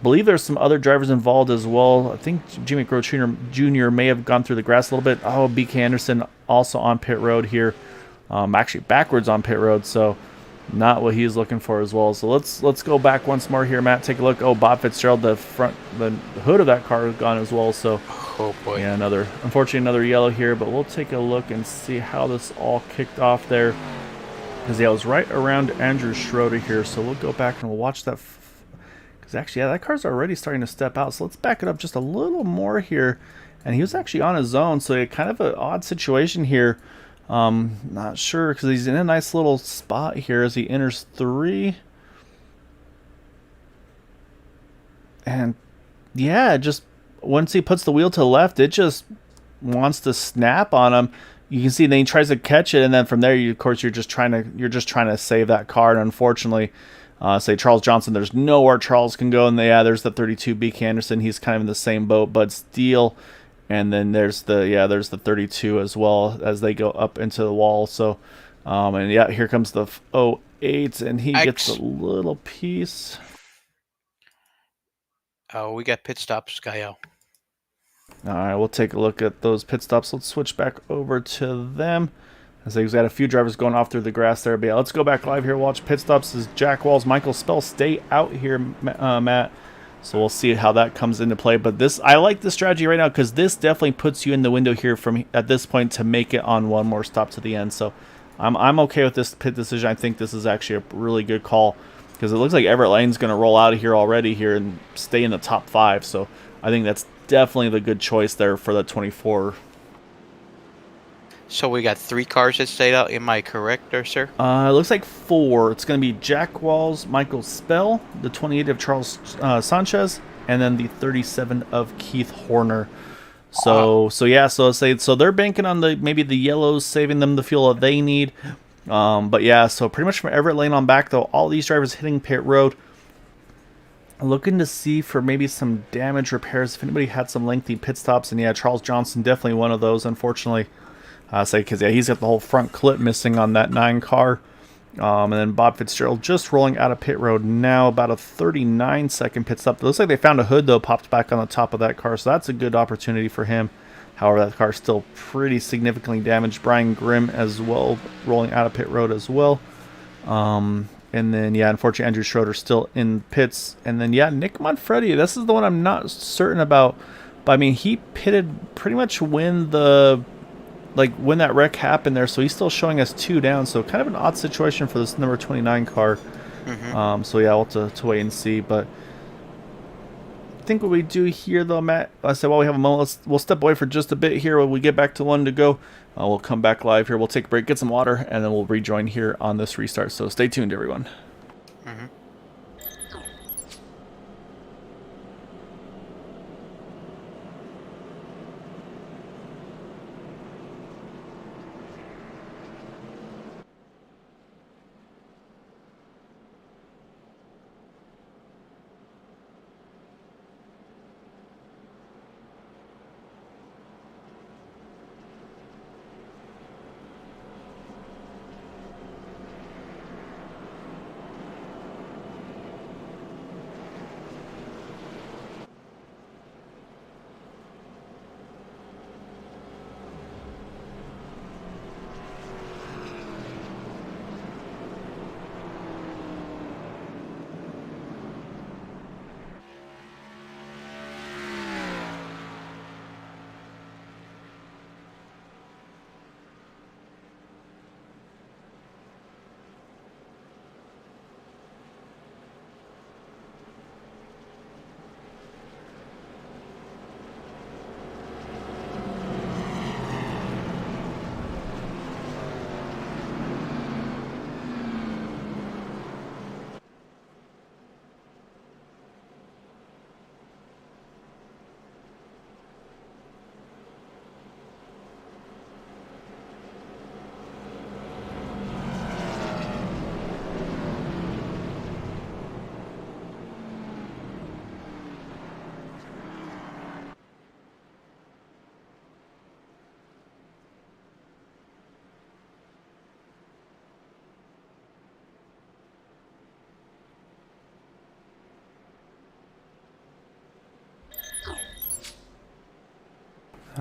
Believe there's some other drivers involved as well. I think Jimmy Crow Jr. may have gone through the grass a little bit. Oh, BK Anderson also on pit road here. Actually backwards on pit road, so not what he's looking for as well. So let's go back once more here, Matt. Take a look. Oh, Bob Fitzgerald, the hood of that car is gone as well. So oh boy, yeah, unfortunately another yellow here. But we'll take a look and see how this all kicked off there, because yeah, it was right around Andrew Schroeder here. So we'll go back and we'll watch that. Because actually, yeah, that car's already starting to step out. So let's back it up just a little more here. And he was actually on his own, so kind of an odd situation here. Not sure, because he's in a nice little spot here as he enters 3. And yeah, just once he puts the wheel to the left, it just wants to snap on him. You can see then he tries to catch it, and then from there, of course, you're just trying to save that car. And unfortunately, say Charles Johnson, there's nowhere Charles can go, and there's the 32 BK Anderson. He's kind of in the same boat. Bud Steele. And then there's the 32 as well as they go up into the wall. So, and yeah, here comes the 08, and he gets a little piece. Oh, we got pit stops, Gaio. All right, we'll take a look at those pit stops. Let's switch back over to them. As we've got a few drivers going off through the grass there. But yeah, let's go back live here. Watch pit stops as Jack Walls, Michael Spell stay out here, Matt. So we'll see how that comes into play. But I like this strategy right now, because this definitely puts you in the window here from at this point to make it on one more stop to the end. So I'm okay with this pit decision. I think this is actually a really good call, because it looks like Everett Lane's going to roll out of here already here and stay in the top 5. So I think that's definitely the good choice there for the 24. So we got 3 cars that stayed out. Am I correct there, sir? It looks like 4. It's going to be Jack Walls, Michael Spell, the 28 of Charles Sanchez, and then the 37 of Keith Horner. So yeah, so they're banking on maybe the yellows saving them the fuel that they need. But yeah, so pretty much from Everett Lane on back, though, all these drivers hitting pit road, looking to see for maybe some damage repairs if anybody had some lengthy pit stops. And yeah, Charles Johnson definitely one of those, unfortunately. Because yeah, he's got the whole front clip missing on that 9 car. And then Bob Fitzgerald just rolling out of pit road now, about a 39-second pit stop. It looks like they found a hood, though, popped back on the top of that car, so that's a good opportunity for him. However, that car's still pretty significantly damaged. Brian Grimm as well, rolling out of pit road as well. And then, yeah, unfortunately, Andrew Schroeder still in pits. And then, yeah, Nick Manfredi, this is the one I'm not certain about. But, I mean, he pitted pretty much when that wreck happened there, so he's still showing us 2 down, so kind of an odd situation for this number 29 car. So yeah, we'll have to wait and see. But I think what we do here, though, Matt, I said while we have a moment, we'll step away for just a bit here. When we get back to 1 to go, we'll come back live here. We'll take a break, get some water, and then we'll rejoin here on this restart. So stay tuned, everyone.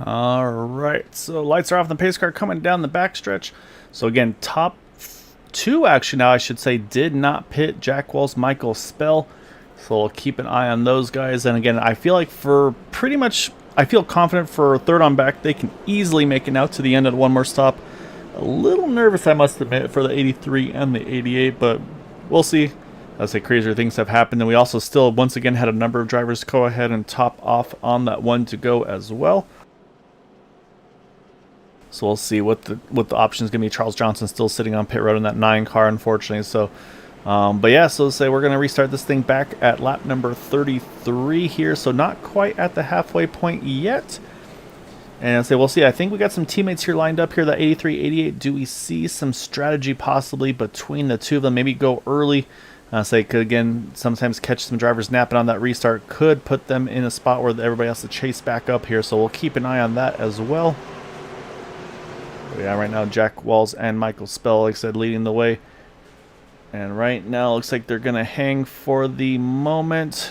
All right, so lights are off the pace car coming down the backstretch. So again, top two, actually now I should say, did not pit. Jack Wells, Michael Spell. So we'll keep an eye on those guys. And again, I feel like for pretty much, I feel confident for third on back, they can easily make it out to the end at one more stop. A little nervous, I must admit, for the 83 and the 88, but we'll see. I'll say crazier things have happened. And we also still, once again, had a number of drivers go ahead and top off on that one to go as well. So we'll see what the option is going to be. Charles Johnson still sitting on pit road in that 9 car, unfortunately. So, but yeah, so let's say we're going to restart this thing back at lap number 33 here. So not quite at the halfway point yet. And I'll say we'll see. I think we got some teammates here lined up here. That 83, 88. Do we see some strategy possibly between the two of them? Maybe go early. Say could again sometimes catch some drivers napping on that restart. Could put them in a spot where everybody has to chase back up here. So we'll keep an eye on that as well. Yeah, right now Jack Walls and Michael Spell, like I said, leading the way. And right now looks like they're going to hang for the moment.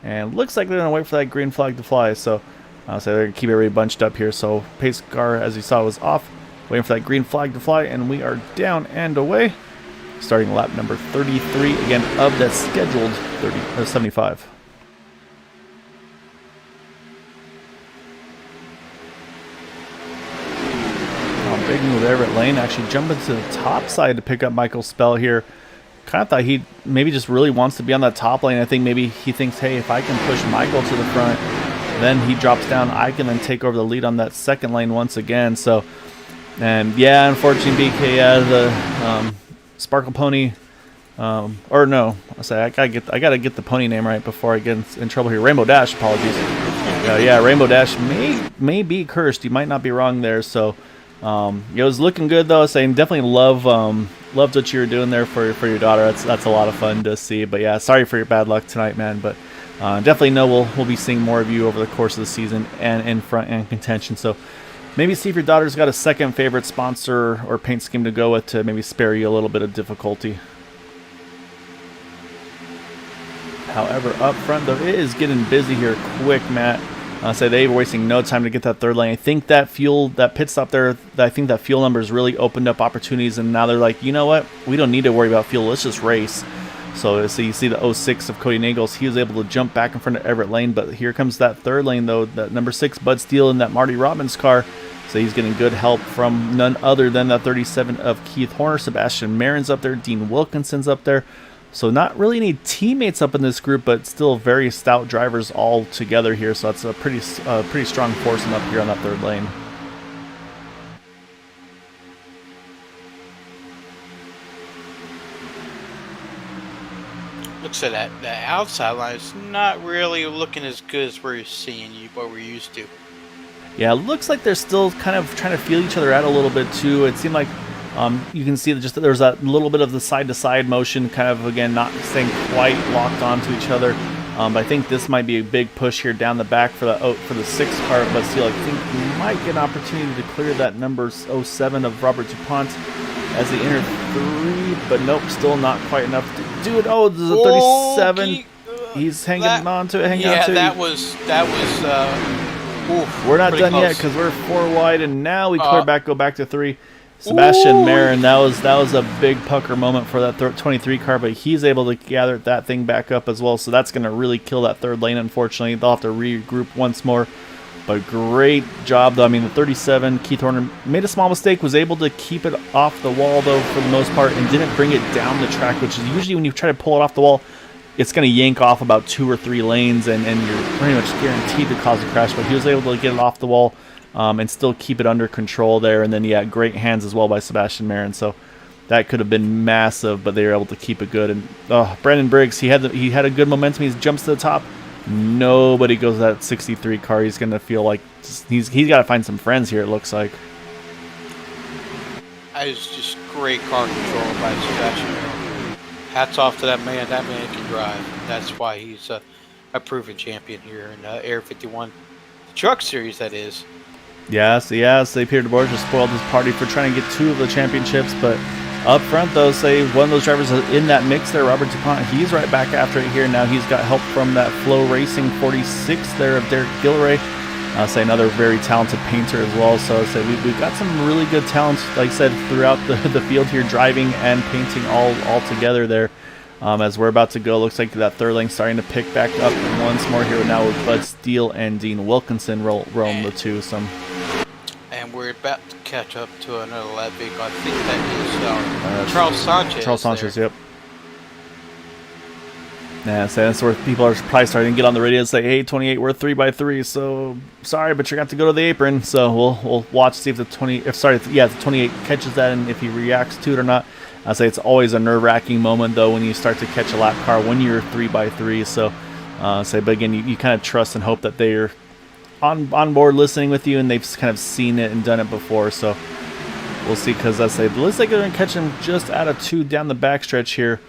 And looks like they're going to wait for that green flag to fly. So I'll say they're going to keep everybody bunched up here. So pace car, as you saw, was off, waiting for that green flag to fly. And we are down and away. Starting lap number 33, again, of that scheduled 75. Big move there at lane, actually jumping to the top side to pick up Michael Spell here. Kind of thought he maybe just really wants to be on that top lane. I think maybe he thinks, hey, if I can push Michael to the front, then he drops down. I can then take over the lead on that second lane once again. So, and yeah, unfortunately, BK, the Sparkle Pony, or no, I say I gotta get the pony name right before I get in trouble here. Rainbow Dash, apologies. Yeah, Rainbow Dash may be cursed. You might not be wrong there. So. It was looking good though. Saying definitely loved what you were doing there for your daughter. That's a lot of fun to see. But yeah, sorry for your bad luck tonight, man. But definitely know we'll be seeing more of you over the course of the season and in front and contention. So maybe see if your daughter's got a second favorite sponsor or paint scheme to go with to maybe spare you a little bit of difficulty. However, up front though, it is getting busy here quick, Matt. Say they were wasting no time to get that third lane. I think that pit stop there, I think that fuel number has really opened up opportunities, and now they're like, you know what? We don't need to worry about fuel. Let's just race. So you see the 06 of Cody Nagels. He was able to jump back in front of Everett Lane, but here comes that third lane, though. That number 6, Bud Steele, in that Marty Robbins car. So he's getting good help from none other than that 37 of Keith Horner. Sebastian Marin's up there. Dean Wilkinson's up there. So not really any teammates up in this group, but still very stout drivers all together here. So that's a pretty strong foursome up here on that third lane. Looks at that outside line is not really looking as good as we're used to. Yeah, it looks like they're still kind of trying to feel each other out a little bit too. It seemed like you can see that just there's that little bit of the side-to-side motion, kind of again not staying quite locked onto each other. But I think this might be a big push here down the back for the 6 car. But still, I think we might get an opportunity to clear that number 07 of Robert Dupont as they enter 3. But nope, still not quite enough to do it. Oh, there's a 37. He's hanging on to it. Yeah, that was. We're not done close yet because we're 4 wide, and now we go back to 3. Sebastian Marin, that was a big pucker moment for that 23 car, but he's able to gather that thing back up as well. So that's going to really kill that third lane. Unfortunately, they'll have to regroup once more. But great job, though. I mean, the 37, Keith Horner made a small mistake, was able to keep it off the wall, though, for the most part, and didn't bring it down the track, which is usually when you try to pull it off the wall, it's going to yank off about 2 or 3 lanes, and you're pretty much guaranteed to cause a crash. But he was able to get it off the wall and still keep it under control there. And then, yeah, great hands as well by Sebastian Marin. So that could have been massive, but they were able to keep it good. And Brandon Briggs, he had a good momentum. He jumps to the top. Nobody goes to that 63 car. He's going to feel like he's got to find some friends here, it looks like. That is just great car control by Sebastian Marin. Hats off to that man. That man can drive. That's why he's a proven champion here in Air 51. The truck series, that is. Yes, Peter DeBoer just spoiled his party for trying to get 2 of the championships, but up front, though, say one of those drivers in that mix there, Robert Dupont, he's right back after it here. Now he's got help from that Flow Racing 46 there of Derek Gilray. Say another very talented painter as well. So say we've got some really good talents, like I said, throughout the field here, driving and painting all together there. As we're about to go, looks like that third lane starting to pick back up once more here now with Bud Steele and Dean Wilkinson roam the twosome. And we're about to catch up to another lap vehicle. I think that is Charles Sanchez. Charles Sanchez, yep. Yeah, so that's where people are probably starting to get on the radio and say, "Hey, 28, we're 3x3, so sorry, but you're going to have to go to the apron." So we'll watch, see if the 28 catches that and if he reacts to it or not. I say it's always a nerve-wracking moment though when you start to catch a lap car when you're 3x3. So but again, you kind of trust and hope that they're on board listening with you and they've kind of seen it and done it before. So we'll see, because it looks like they're going to catch him just out of 2 down the backstretch here.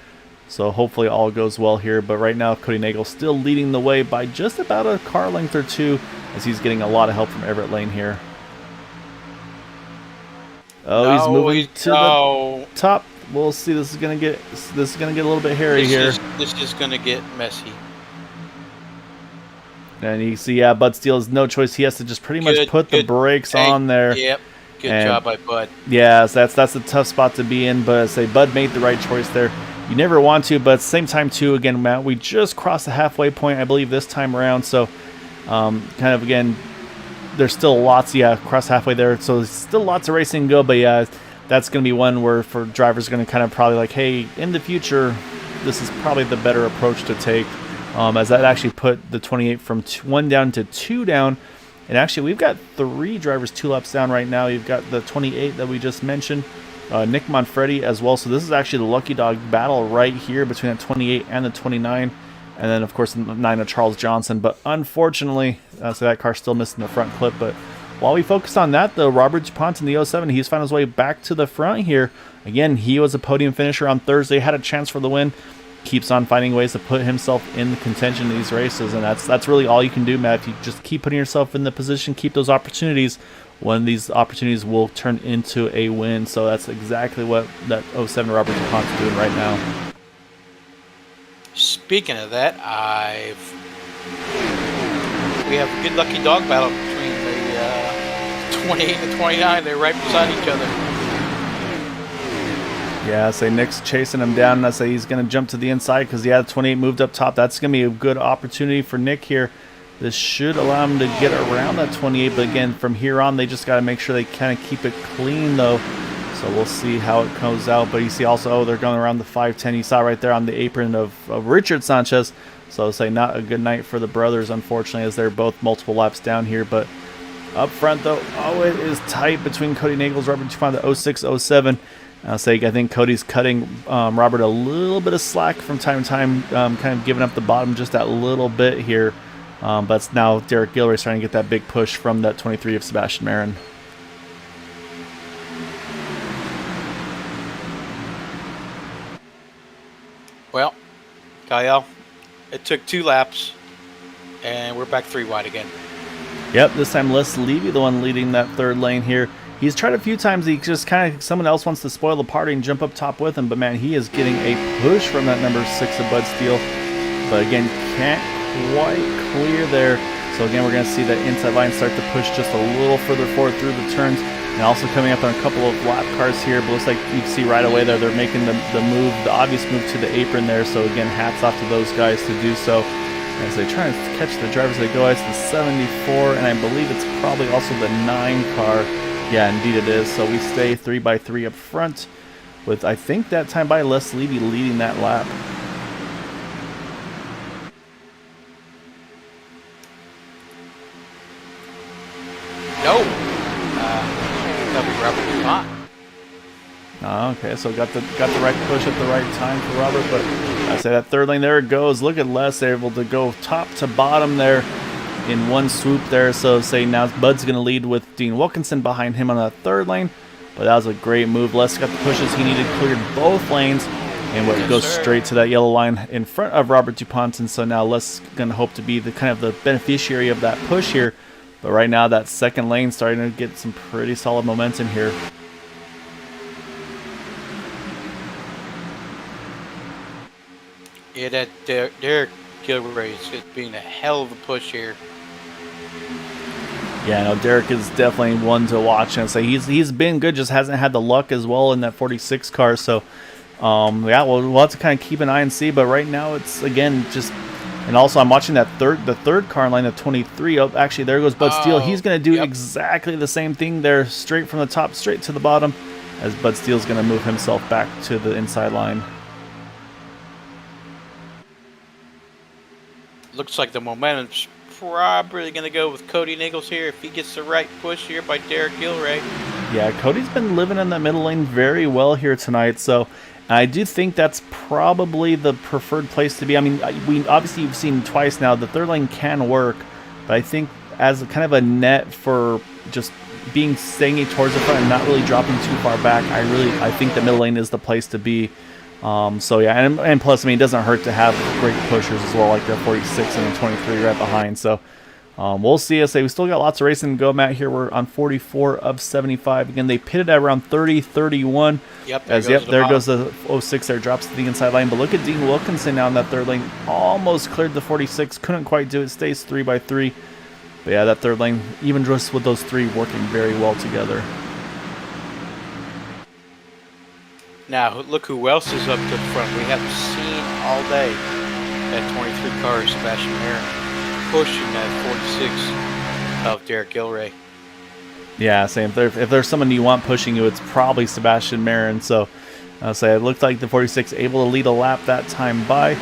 So hopefully all goes well here. But right now, Cody Nagel still leading the way by just about a car length or 2, as he's getting a lot of help from Everett Lane here. Oh, he's moving to the top. We'll see. This is gonna get a little bit hairy here. This is gonna get messy. And you see, yeah, Bud Steele has no choice. He has to just pretty much put the brakes on there. Yep. Good job by Bud. Yeah, so that's a tough spot to be in. But Bud made the right choice there. You never want to, but at the same time, too, again, Matt, we just crossed the halfway point, I believe, this time around. So, kind of, again, there's still lots, cross halfway there. So, there's still lots of racing to go. But, yeah, that's going to be one where for drivers going to kind of probably like, hey, in the future, this is probably the better approach to take. As that actually put the 28 from 1 down to 2 down. And actually, we've got 3 drivers 2 laps down right now. You've got the 28 that we just mentioned. Nick Manfredi as well. So this is actually the lucky dog battle right here between the 28 and the 29. And then, of course, the 9 of Charles Johnson. But unfortunately, so that car's still missing the front clip. But while we focus on that, though, Robert Dupont in the 07, he's found his way back to the front here. Again, he was a podium finisher on Thursday, had a chance for the win. Keeps on finding ways to put himself in the contention in these races. And that's really all you can do, Matt. If you just keep putting yourself in the position, keep those opportunities, when these opportunities will turn into a win. So that's exactly what that 07 Robert DuPont's doing right now. Speaking of that, we have a good lucky dog battle between the 28 and the 29. They're right beside each other. Yeah, Nick's chasing him down. I say he's going to jump to the inside because, the 28 moved up top. That's going to be a good opportunity for Nick here. This should allow him to get around that 28, but again, from here on, they just got to make sure they kind of keep it clean, though. So we'll see how it goes out. But you see also, they're going around the 510. You saw right there on the apron of Richard Sanchez. So not a good night for the brothers, unfortunately, as they're both multiple laps down here. But up front, though, it is tight between Cody Nagels, Robert Dupont, the 06, 07. I think Cody's cutting Robert a little bit of slack from time to time, kind of giving up the bottom just that little bit here. But it's now Derek Gilroy starting to get that big push from that 23 of Sebastian Marin. Well, Kyle, it took 2 laps, and we're back 3 wide again. Yep, this time Les Levy, the one leading that third lane here. He's tried a few times. He just kind of, someone else wants to spoil the party and jump up top with him. But, man, he is getting a push from that number 6 of Bud Steele. But, again, can't quite clear there. So, again, we're going to see that inside line start to push just a little further forward through the turns. And also coming up on a couple of lap cars here. But looks like you can see right away there they're making the move, the obvious move to the apron there. So, again, hats off to those guys to do so. As they try to catch the drivers they go, it's the 74, and I believe it's probably also the 9 car. Yeah, indeed it is. So we stay 3x3 up front with, I think that time by Les Levy leading that lap. No. That'll be Robert Dupont. Okay, so got the right push at the right time for Robert, but I say that third lane, there it goes. Look at Les, they're able to go top to bottom there in one swoop there. So now Bud's going to lead with Dean Wilkinson behind him on that third lane, but that was a great move. Les got the pushes he needed, cleared both lanes, and goes straight to that yellow line in front of Robert Dupont. And so now Les going to hope to be the kind of the beneficiary of that push here, but right now that second lane starting to get some pretty solid momentum here. Yeah, that Derek Gilroy is being a hell of a push here. Yeah, no, Derek is definitely one to watch, and say he's been good, just hasn't had the luck as well in that 46 car. So, yeah, we'll have to kind of keep an eye and see. But right now, it's again just, and also I'm watching the third car in line, the 23. Oh, actually, there goes Bud Steele. He's going to do exactly the same thing there, straight from the top, straight to the bottom, as Bud Steele's going to move himself back to the inside line. Looks like the momentum's probably going to go with Cody Nichols here if he gets the right push here by Derek Gilray. Yeah, Cody's been living in the middle lane very well here tonight, so I do think that's probably the preferred place to be. I mean, we obviously you've seen twice now the third lane can work, but I think as a kind of a net for just staying towards the front and not really dropping too far back, I think the middle lane is the place to be. So yeah, and plus, I mean, it doesn't hurt to have great pushers as well, like the 46 and the 23 right behind. So we'll see. I say we still got lots of racing to go, Matt. Here we're on 44 of 75. Again, they pitted at around 30, 31. Yep. There goes the 06 there, drops to the inside lane. But look at Dean Wilkinson now in that third lane, almost cleared the 46, couldn't quite do it. Stays 3 by 3. But yeah, that third lane, even just with those three working very well together. Now, look who else is up to the front. We haven't seen all day that 23 car, Sebastian Marin, pushing that 46 of Derek Gilray. Yeah, same. If there's someone you want pushing you, it's probably Sebastian Marin. So I'll say it looked like the 46 able to lead a lap that time by.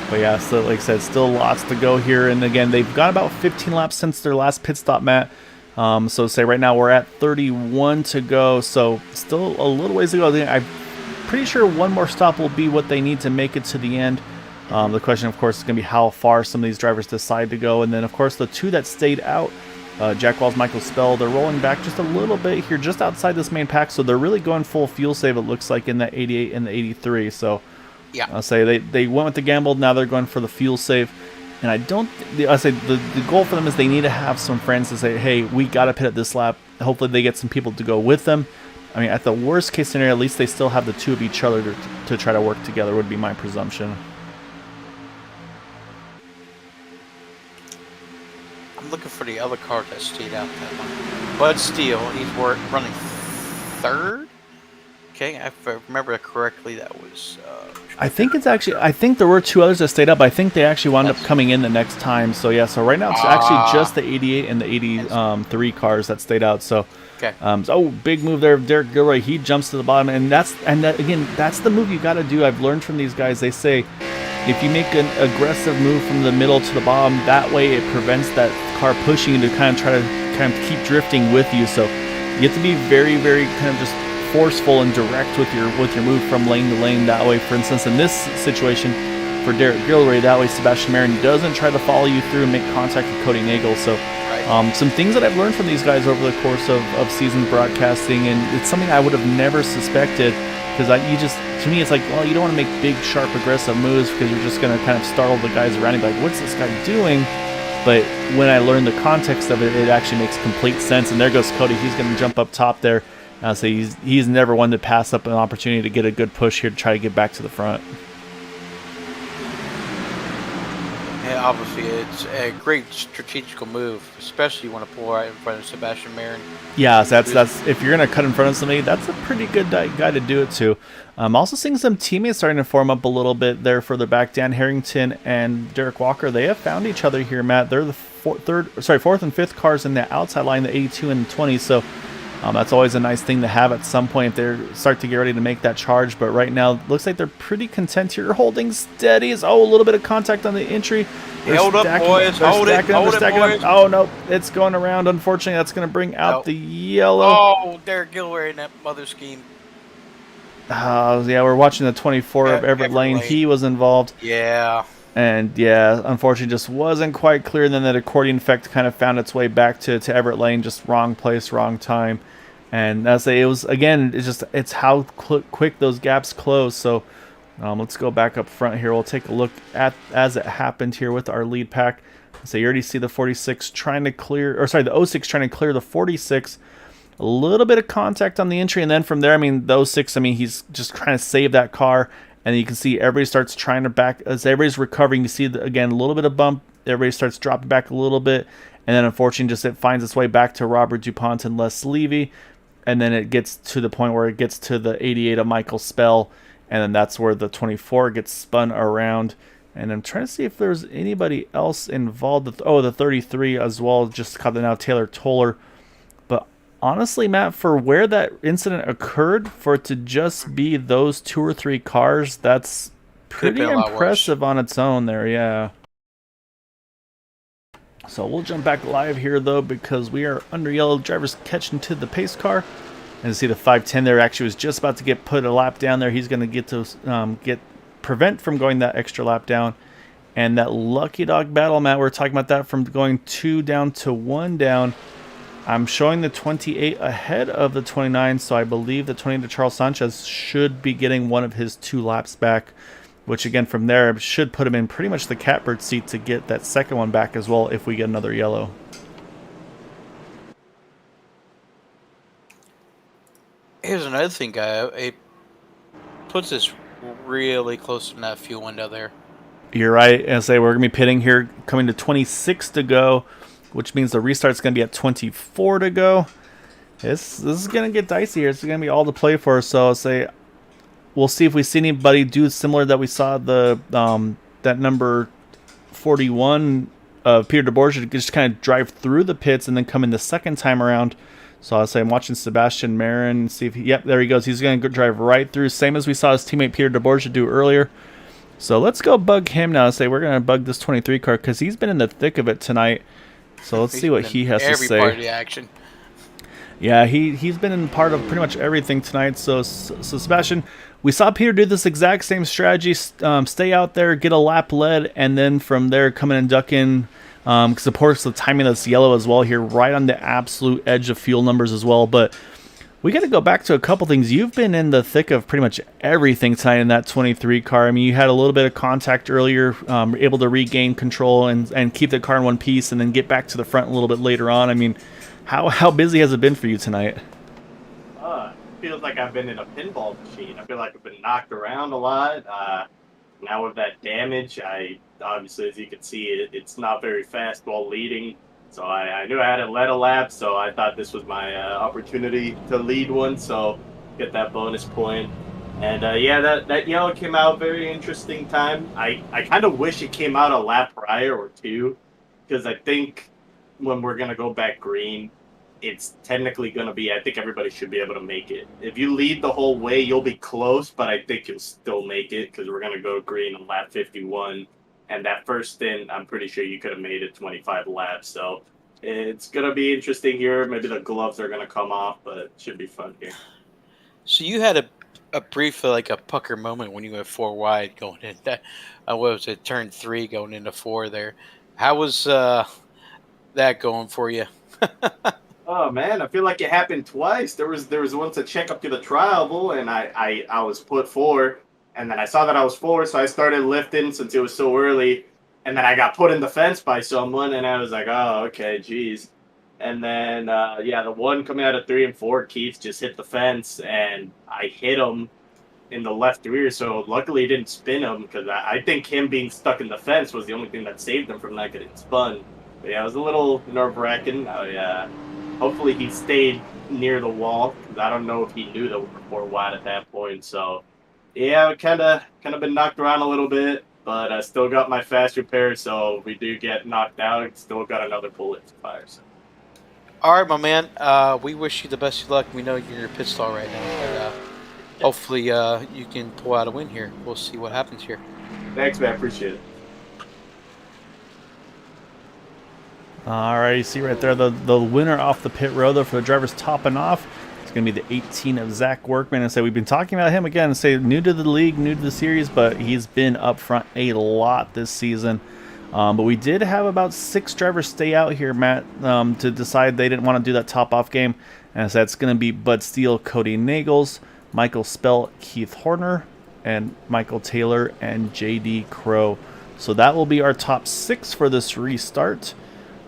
But yeah, so like I said, still lots to go here. And again, they've got about 15 laps since their last pit stop, Matt. So say right now we're at 31 to go. So still a little ways to go. I'm pretty sure one more stop will be what they need to make it to the end. The question, of course, is going to be how far some of these drivers decide to go. And then, of course, the two that stayed out, Jack Wells, Michael Spell, they're rolling back just a little bit here, just outside this main pack. So they're really going full fuel save, it looks like, in the 88 and the 83. So yeah, I'll say they went with the gamble. Now they're going for the fuel save. And I say the goal for them is they need to have some friends to say, hey, we got to pit at this lap. Hopefully they get some people to go with them. I mean, at the worst case scenario, at least they still have the two of each other to try to work together, would be my presumption. I'm looking for the other car that stayed out that one. Bud Steele, he's running third. Okay, if I remember correctly, that was. I think there were two others that stayed up. I think they actually wound up coming in the next time. So yeah, so right now it's actually just the 88 and the 83 cars that stayed out. So. Okay. Big move there, Derek Gilroy. He jumps to the bottom, and that's the move you got to do. I've learned from these guys. They say if you make an aggressive move from the middle to the bottom, that way it prevents that car pushing you to kind of keep drifting with you. So you have to be very, very kind of just forceful and direct with your move from lane to lane. That way, for instance, in this situation for Derek Gilroy, that way Sebastian Marin doesn't try to follow you through and make contact with Cody Nagel. So. Some things that I've learned from these guys over the course of season broadcasting, and it's something I would have never suspected, because to me, it's like, well, you don't want to make big, sharp, aggressive moves because you're just going to kind of startle the guys around you, like, what's this guy doing? But when I learned the context of it, it actually makes complete sense. And there goes Cody. He's going to jump up top there. So he's never one to pass up an opportunity to get a good push here to try to get back to the front. Obviously, it's a great strategical move, especially when you want to pull right in front of Sebastian Marin. Yeah, so that's if you're going to cut in front of somebody, that's a pretty good guy to do it to. Also seeing some teammates starting to form up a little bit there further back. Dan Harrington and Derek Walker, they have found each other here, Matt. They're the fourth and fifth cars in the outside line, the 82 and 20. So that's always a nice thing to have at some point if they start to get ready to make that charge. But right now, looks like they're pretty content here, holding steady. A little bit of contact on the entry. Hold up, boys. Hold it, boys. Oh, no. It's going around. Unfortunately, that's going to bring out the yellow. Oh, Derek Gilroy in that mother scheme. Yeah, we're watching the 24 of Everett Lane. He was involved. Yeah. And, yeah, unfortunately, just wasn't quite clear. And then that accordion effect kind of found its way back to Everett Lane. Just wrong place, wrong time. And as it was, again, it's how quick those gaps close. So let's go back up front here. We'll take a look at as it happened here with our lead pack. So you already see the 46 trying to clear, or sorry, the 06 trying to clear the 46. A little bit of contact on the entry, and then from there, I mean, the 06, I mean, he's just trying to save that car. And you can see everybody starts trying to back, as everybody's recovering, you see, again, a little bit of bump. Everybody starts dropping back a little bit. And then unfortunately just it finds its way back to Robert Dupont and Les Levy. And then it gets to the point where it gets to the 88 of Michael Spell. And then that's where the 24 gets spun around. And I'm trying to see if there's anybody else involved. The 33 as well, just caught the now Taylor Toller. But honestly, Matt, for where that incident occurred, for it to just be those 2 or 3 cars, that's pretty impressive on its own there, yeah. So we'll jump back live here, though, because we are under yellow. Drivers catching to the pace car. And see the 510 there actually was just about to get put a lap down there. He's going to get to prevent from going that extra lap down. And that lucky dog battle, Matt, we're talking about that from going 2 down to 1 down. I'm showing the 28 ahead of the 29, so I believe the 28 to Charles Sanchez should be getting one of his 2 laps back, which again from there should put him in pretty much the catbird seat to get that second one back as well if we get another yellow. Here's another thing, guy. It puts us really close to that fuel window there. You're right. As I say, we're going to be pitting here, coming to 26 to go, which means the restart's going to be at 24 to go. This is going to get dicey here. It's going to be all to play for. So I'll say we'll see if we see anybody do similar that we saw the that number 41 of Peter DeBorgia just kind of drive through the pits and then come in the second time around. So I'll say I'm watching Sebastian Marin, see if yep, there he goes. He's going to drive right through, same as we saw his teammate Peter DeBorgia do earlier. So let's go bug him now. Say we're going to bug this 23 car because he's been in the thick of it tonight. So let's see what he has to say. Every part of the action. Yeah, he's been in part of pretty much everything tonight. So Sebastian, we saw Peter do this exact same strategy. Stay out there, get a lap led, and then from there come in and duck in. Because of course the timing that's yellow as well here, right on the absolute edge of fuel numbers as well. But we got to go back to a couple things. You've been in the thick of pretty much everything tonight in that 23 car. I mean, you had a little bit of contact earlier, able to regain control and keep the car in one piece, and then get back to the front a little bit later on. I mean, how busy has it been for you tonight? Feels like I've been in a pinball machine. I feel like I've been knocked around a lot. Now with that damage, I obviously, as you can see, it's not very fast while leading. So I knew I hadn't led a lap, so I thought this was my opportunity to lead one, so get that bonus point. And yeah, that yellow came out very interesting time. I kind of wish it came out a lap prior or 2, because I think when we're going to go back green, it's technically going to be, I think everybody should be able to make it. If you lead the whole way, you'll be close, but I think you'll still make it because we're going to go green on lap 51. And that first stint, I'm pretty sure you could have made it 25 laps. So it's going to be interesting here. Maybe the gloves are going to come off, but it should be fun here. So you had a brief, like a pucker moment when you went 4 wide going in. What was it, turn 3 going into 4 there. How was that going for you? Oh man, I feel like it happened twice. There was once a check up to the trial, and I was put 4, and then I saw that I was 4, so I started lifting since it was so early, and then I got put in the fence by someone, and I was like, oh, okay, geez. And then yeah, the one coming out of 3 and 4, Keith just hit the fence, and I hit him in the left rear, so luckily it didn't spin him, because I think him being stuck in the fence was the only thing that saved him from not getting spun. But yeah, it was a little nerve-wracking. Hopefully he stayed near the wall, because I don't know if he knew that we were 4 wide at that point. So yeah, I kind of been knocked around a little bit, but I still got my fast repair, so if we do get knocked out, still got another bullet to fire. So. All right, my man. We wish you the best of luck. We know you're in your pit stall right now, but hopefully you can pull out a win here. We'll see what happens here. Thanks, man. Appreciate it. All right, you see right there the winner off the pit road though for the drivers topping off. It's going to be the 18 of Zack Workman. And so we've been talking about him again. Say new to the league, new to the series, but he's been up front a lot this season. But we did have about 6 drivers stay out here, Matt, to decide they didn't want to do that top-off game. And so that's going to be Bud Steele, Cody Nagels, Michael Spell, Keith Horner, and Michael Taylor, and J.D. Crow. So that will be our top 6 for this restart.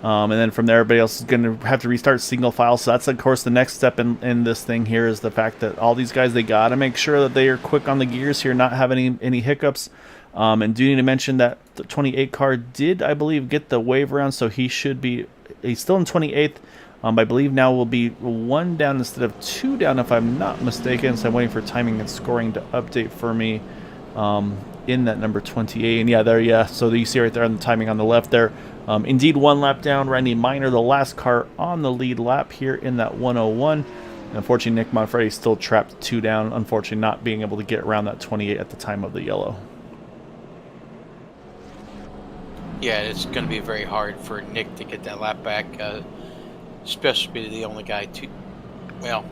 And then from there, everybody else is going to have to restart single file. So that's, of course, the next step in this thing here is the fact that all these guys, they got to make sure that they are quick on the gears here, not have any hiccups. And do need to mention that the 28 car did, I believe, get the wave around, so he should be, he's still in 28th. I believe now will be 1 down instead of 2 down, if I'm not mistaken. So I'm waiting for timing and scoring to update for me in that number 28. And yeah, there, yeah. So you see right there on the timing on the left there. Indeed, 1 lap down. Randy Minor, the last car on the lead lap here in that 101. And unfortunately, Nick Manfredi still trapped 2 down. Unfortunately, not being able to get around that 28 at the time of the yellow. Yeah, it's going to be very hard for Nick to get that lap back. Especially the only guy well,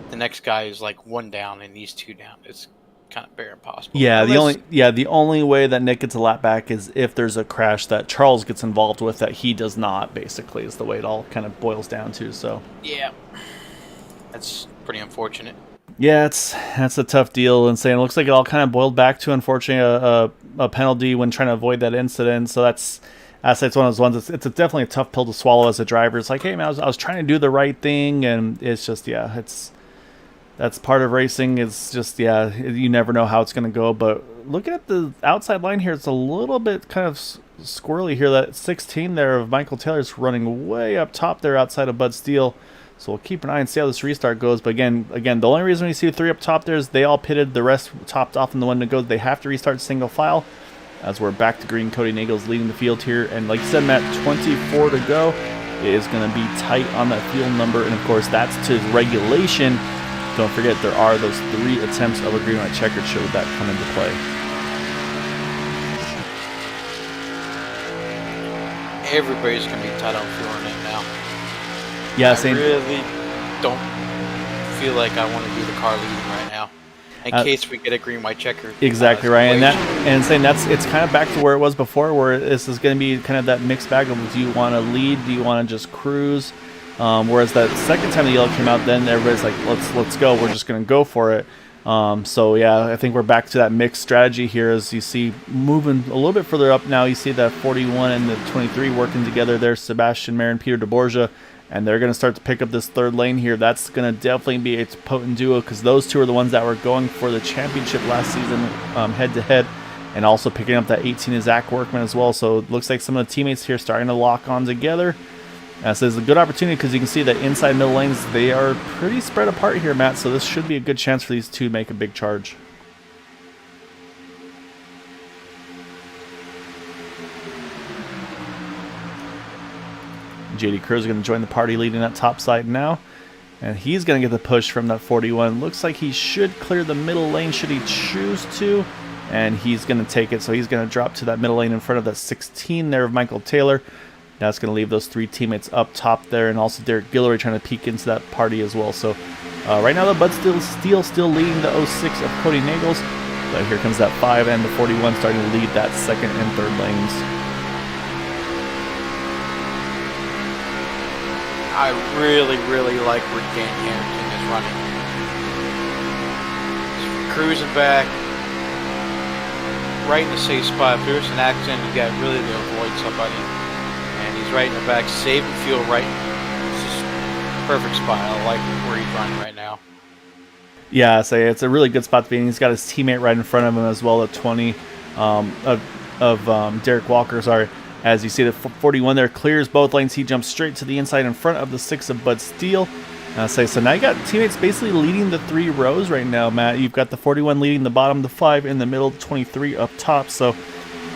the next guy is like 1 down and he's 2 down. It's kind of bare impossible. Yeah, the only way that Nick gets a lap back is if there's a crash that Charles gets involved with that he does not. Basically, is the way it all kind of boils down to. So yeah, that's pretty unfortunate. Yeah, that's a tough deal. And saying it looks like it all kind of boiled back to unfortunately a penalty when trying to avoid that incident. So that's. It's one of those ones. It's definitely a tough pill to swallow as a driver. It's like, hey man, I was trying to do the right thing, and it's just that's part of racing. It's just you never know how it's going to go. But looking at the outside line here, it's a little bit kind of squirrely here. That 16 there of Michael Taylor's running way up top there outside of Bud Steele. So we'll keep an eye and see how this restart goes. But again, the only reason we see 3 up top there is they all pitted. The rest topped off, and the one that goes, they have to restart single file. As we're back to green, Cody Nagel's leading the field here. And like you said, Matt, 24 to go. It is going to be tight on that field number. And, of course, that's to regulation. Don't forget, there are those 3 attempts of a green light checkered show that come into play. Everybody's going to be tight on fuel in it now. Yeah, same. I really don't feel like I want to be the car leading right now. In case we get a green-white checker. Exactly right, it's kind of back to where it was before, where this is going to be kind of that mixed bag of, do you want to lead, do you want to just cruise? Whereas that second time the yellow came out, then everybody's like, let's go, we're just going to go for it. So yeah, I think we're back to that mixed strategy here, as you see moving a little bit further up now. You see that 41 and the 23 working together there, Sebastian Mayer and Peter DeBorgia. And they're going to start to pick up this 3rd lane here. That's going to definitely be a potent duo, because those 2 are the ones that were going for the championship last season head-to-head. And also picking up that 18 is Zack Workman as well. So it looks like some of the teammates here starting to lock on together. So it's a good opportunity, because you can see that inside middle lanes, they are pretty spread apart here, Matt. So this should be a good chance for these 2 to make a big charge. JD Cruz is going to join the party leading that top side now. And he's going to get the push from that 41. Looks like he should clear the middle lane should he choose to. And he's going to take it. So he's going to drop to that middle lane in front of that 16 there of Michael Taylor. That's going to leave those 3 teammates up top there. And also Derek Guillory trying to peek into that party as well. So right now the Bud Steele still leading the 06 of Cody Nagels. But here comes that 5 and the 41 starting to lead that 2nd and 3rd lanes. I really, really like where Dan Hamilton is running. He's cruising back, right in the safe spot. If there's an accident, you got really to avoid somebody. And he's right in the back, saving fuel right. It's just perfect spot. I like where he's running right now. Yeah, so it's a really good spot to be in. He's got his teammate right in front of him as well at 20 of Derek Walker, sorry. As you see, the 41 there clears both lanes. He jumps straight to the inside in front of the 6 of Bud Steele. So now you got teammates basically leading the 3 rows right now, Matt. You've got the 41 leading the bottom, the 5 in the middle, 23 up top. So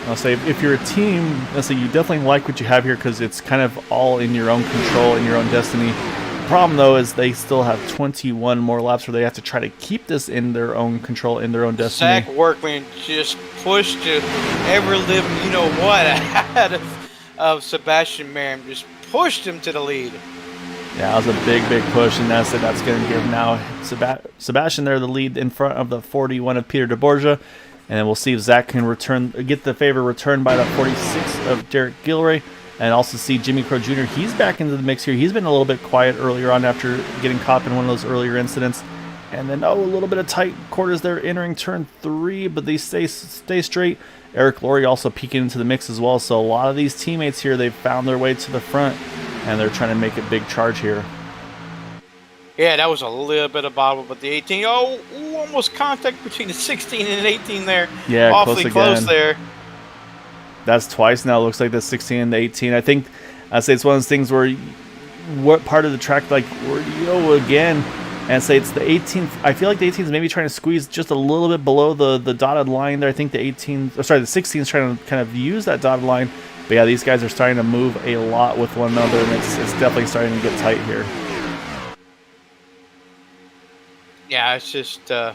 I'll say if you're a team, I'll say you definitely like what you have here, because it's kind of all in your own control, in your own destiny. The problem, though, is they still have 21 more laps where they have to try to keep this in their own control, in their own destiny. Zack Workman just pushed to ever living, you know what, ahead of Sebastian Mayer. Just pushed him to the lead. Yeah, that was a big push, and that's going to give now Sebastian there the lead in front of the 41 of Peter DeBorgia. And then we'll see if Zach can get the favor returned by the 46 of Derek Guillory. And also see Jimmy Crow Jr. He's back into the mix here. He's been a little bit quiet earlier on after getting caught in one of those earlier incidents. And then, a little bit of tight quarters there entering turn 3, but they stay straight. Eric Laurie also peeking into the mix as well. So a lot of these teammates here, they've found their way to the front, and they're trying to make a big charge here. Yeah, that was a little bit of bobble, but the 18, oh almost contact between the 16 and 18 there. Yeah, awfully close again. there. That's twice now. It looks like the 16 and the 18. I think I'd say it's one of those things where what part of the track, like, where do you go again? And say it's the 18th. I feel like the 18th is maybe trying to squeeze just a little bit below the dotted line there. I think the 18, the 16 is trying to kind of use that dotted line. But yeah, these guys are starting to move a lot with one another, and it's definitely starting to get tight here. Yeah, it's just the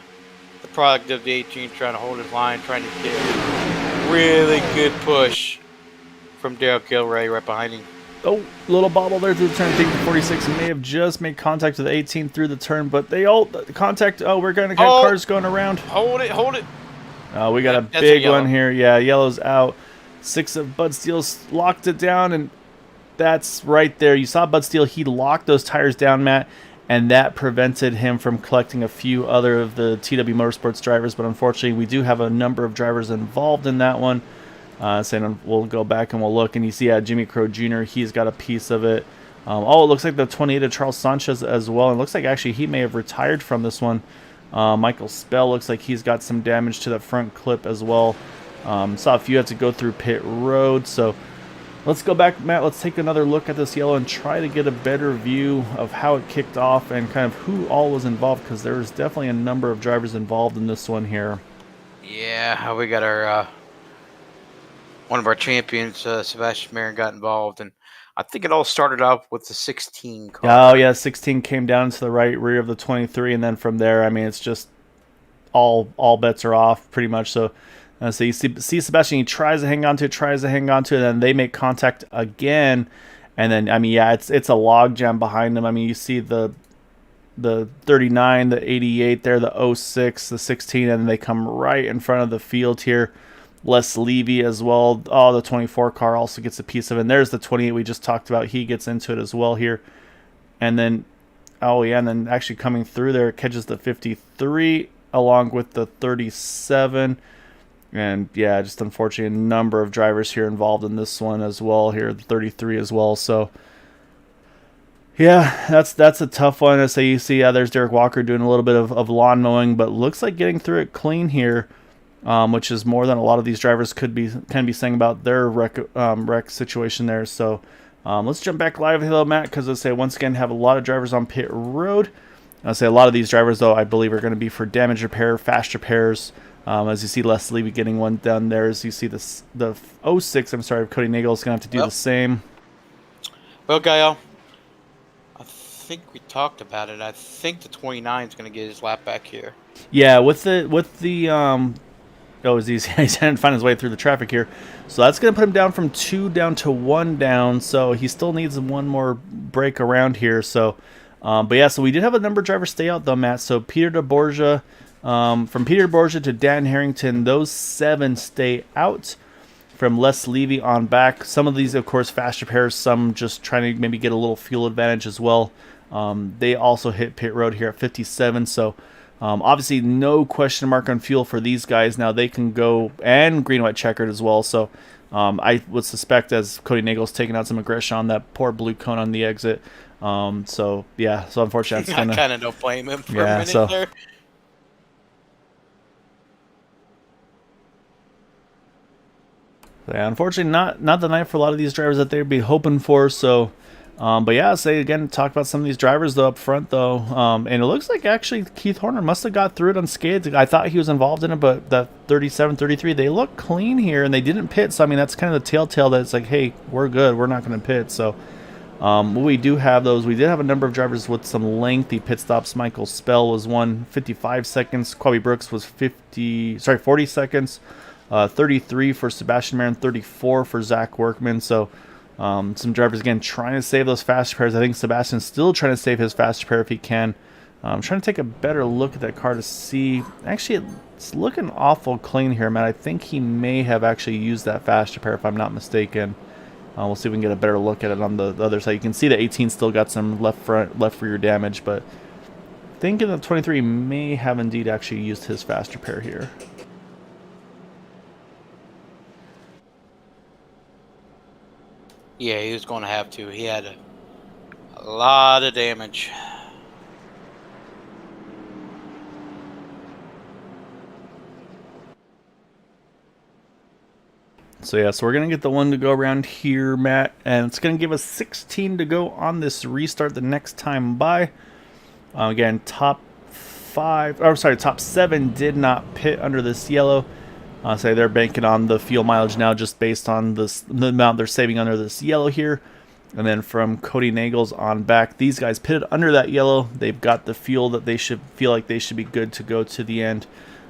product of the 18 trying to hold his line, trying to get a really good push from Dale Gilray right behind him. Oh, little bobble there through the turn. I think the 46 may have just made contact with the 18 through the turn, but they all contact. Oh, we're going to have cars going around. Hold it. We got a big one here. Yeah, yellow's out. 6 of Bud Steele's locked it down, and that's right there. You saw Bud Steele. He locked those tires down, Matt, and that prevented him from collecting a few other of the TW Motorsports drivers. But unfortunately, we do have a number of drivers involved in that one. Saying we'll go back and we'll look, and you see Jimmy Crow Jr., he's got a piece of it. It looks like the 28 of Charles Sanchez as well. And it looks like actually he may have retired from this one. Michael Spell looks like he's got some damage to the front clip as well. Saw a few have to go through pit road. So let's go back, Matt. Let's take another look at this yellow and try to get a better view of how it kicked off and kind of who all was involved, because there was definitely a number of drivers involved in this one here. Yeah, we got our one of our champions, Sebastian Marin, got involved, and I think it all started off with the 16 car. Oh yeah, 16 came down to the right rear of the 23, and then from there, I mean, it's just all bets are off pretty much. So you see Sebastian, he tries to hang on to it, and then they make contact again, and then I mean, yeah, it's a log jam behind them. I mean, you see the 39, the 88 there, the 06, the 16, and then they come right in front of the field here. Les Levy as well. Oh, the 24 car also gets a piece of it. And there's the 28 we just talked about. He gets into it as well here. And then, and then actually coming through there, catches the 53 along with the 37. And yeah, just unfortunately a number of drivers here involved in this one as well here, the 33 as well. So yeah, that's a tough one. As you see, there's Derek Walker doing a little bit of lawn mowing, but looks like getting through it clean here. Which is more than a lot of these drivers can be saying about their wreck situation there. So let's jump back live here, Matt, because I say once again have a lot of drivers on pit road. I say a lot of these drivers, though, I believe are going to be for damage repair, fast repairs. As you see Les Levy getting one done there. As you see the 06, Cody Nagel is going to have to do the same. Well, Gael, I think we talked about it. I think the 29 is going to get his lap back here. Yeah, with the it was easy. He didn't find his way through the traffic here. So that's going to put him down from 2 down to 1 down. So he still needs one more break around here. So, but yeah, so we did have a number of drivers stay out though, Matt. So Peter DeBorgia, from Peter DeBorgia to Dan Harrington, those 7 stay out. From Les Levy on back. Some of these, of course, fast repairs. Some just trying to maybe get a little fuel advantage as well. They also hit pit road here at 57. So obviously, no question mark on fuel for these guys. Now they can go and green, white, checkered as well. So I would suspect as Cody Nagel's taking out some aggression on that poor blue cone on the exit. So yeah, so unfortunately, that's I kind of don't blame him for a minute there. Yeah, unfortunately, not the night for a lot of these drivers that they'd be hoping for. So. But yeah, talk about some of these drivers though up front though, and it looks like actually Keith Horner must have got through it unscathed. I thought he was involved in it, but that 37, 33, they look clean here and they didn't pit. So I mean, that's kind of the telltale that it's like, hey, we're good, we're not going to pit. So we do have those. We did have a number of drivers with some lengthy pit stops. Michael Spell was 55 seconds. Quaby Brooks was 40 seconds. 33 for Sebastian Marin, 34 for Zack Workman. So. Some drivers, again, trying to save those fast repairs. I think Sebastian's still trying to save his fast repair if he can. I'm trying to take a better look at that car to see. Actually, it's looking awful clean here, man. I think he may have actually used that fast repair, if I'm not mistaken. We'll see if we can get a better look at it on the other side. You can see the 18 still got some left rear damage, but I think the 23 may have indeed actually used his fast repair here. Yeah, he was going to have to. He had a lot of damage. So yeah, so we're going to get the one to go around here, Matt, and it's going to give us 16 to go on this restart the next time by. Again, top 7 did not pit under this yellow. Say they're banking on the fuel mileage now just based on the amount they're saving under this yellow here. And then from Cody Nagels on back, these guys pitted under that yellow. They've got the fuel that they should feel like they should be good to go to the end.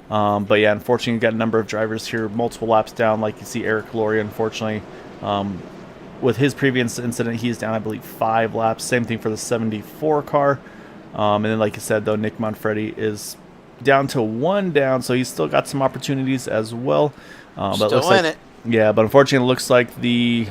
But yeah, unfortunately, you've got a number of drivers here, multiple laps down. Like you see Eric Laurie, unfortunately, with his previous incident, he's down, I believe, 5 laps. Same thing for the 74 car. And then, like you said, though, Nick Manfredi is down to 1 down, so he's still got some opportunities as well. But Still it looks in like, it. Yeah, but unfortunately, it looks like the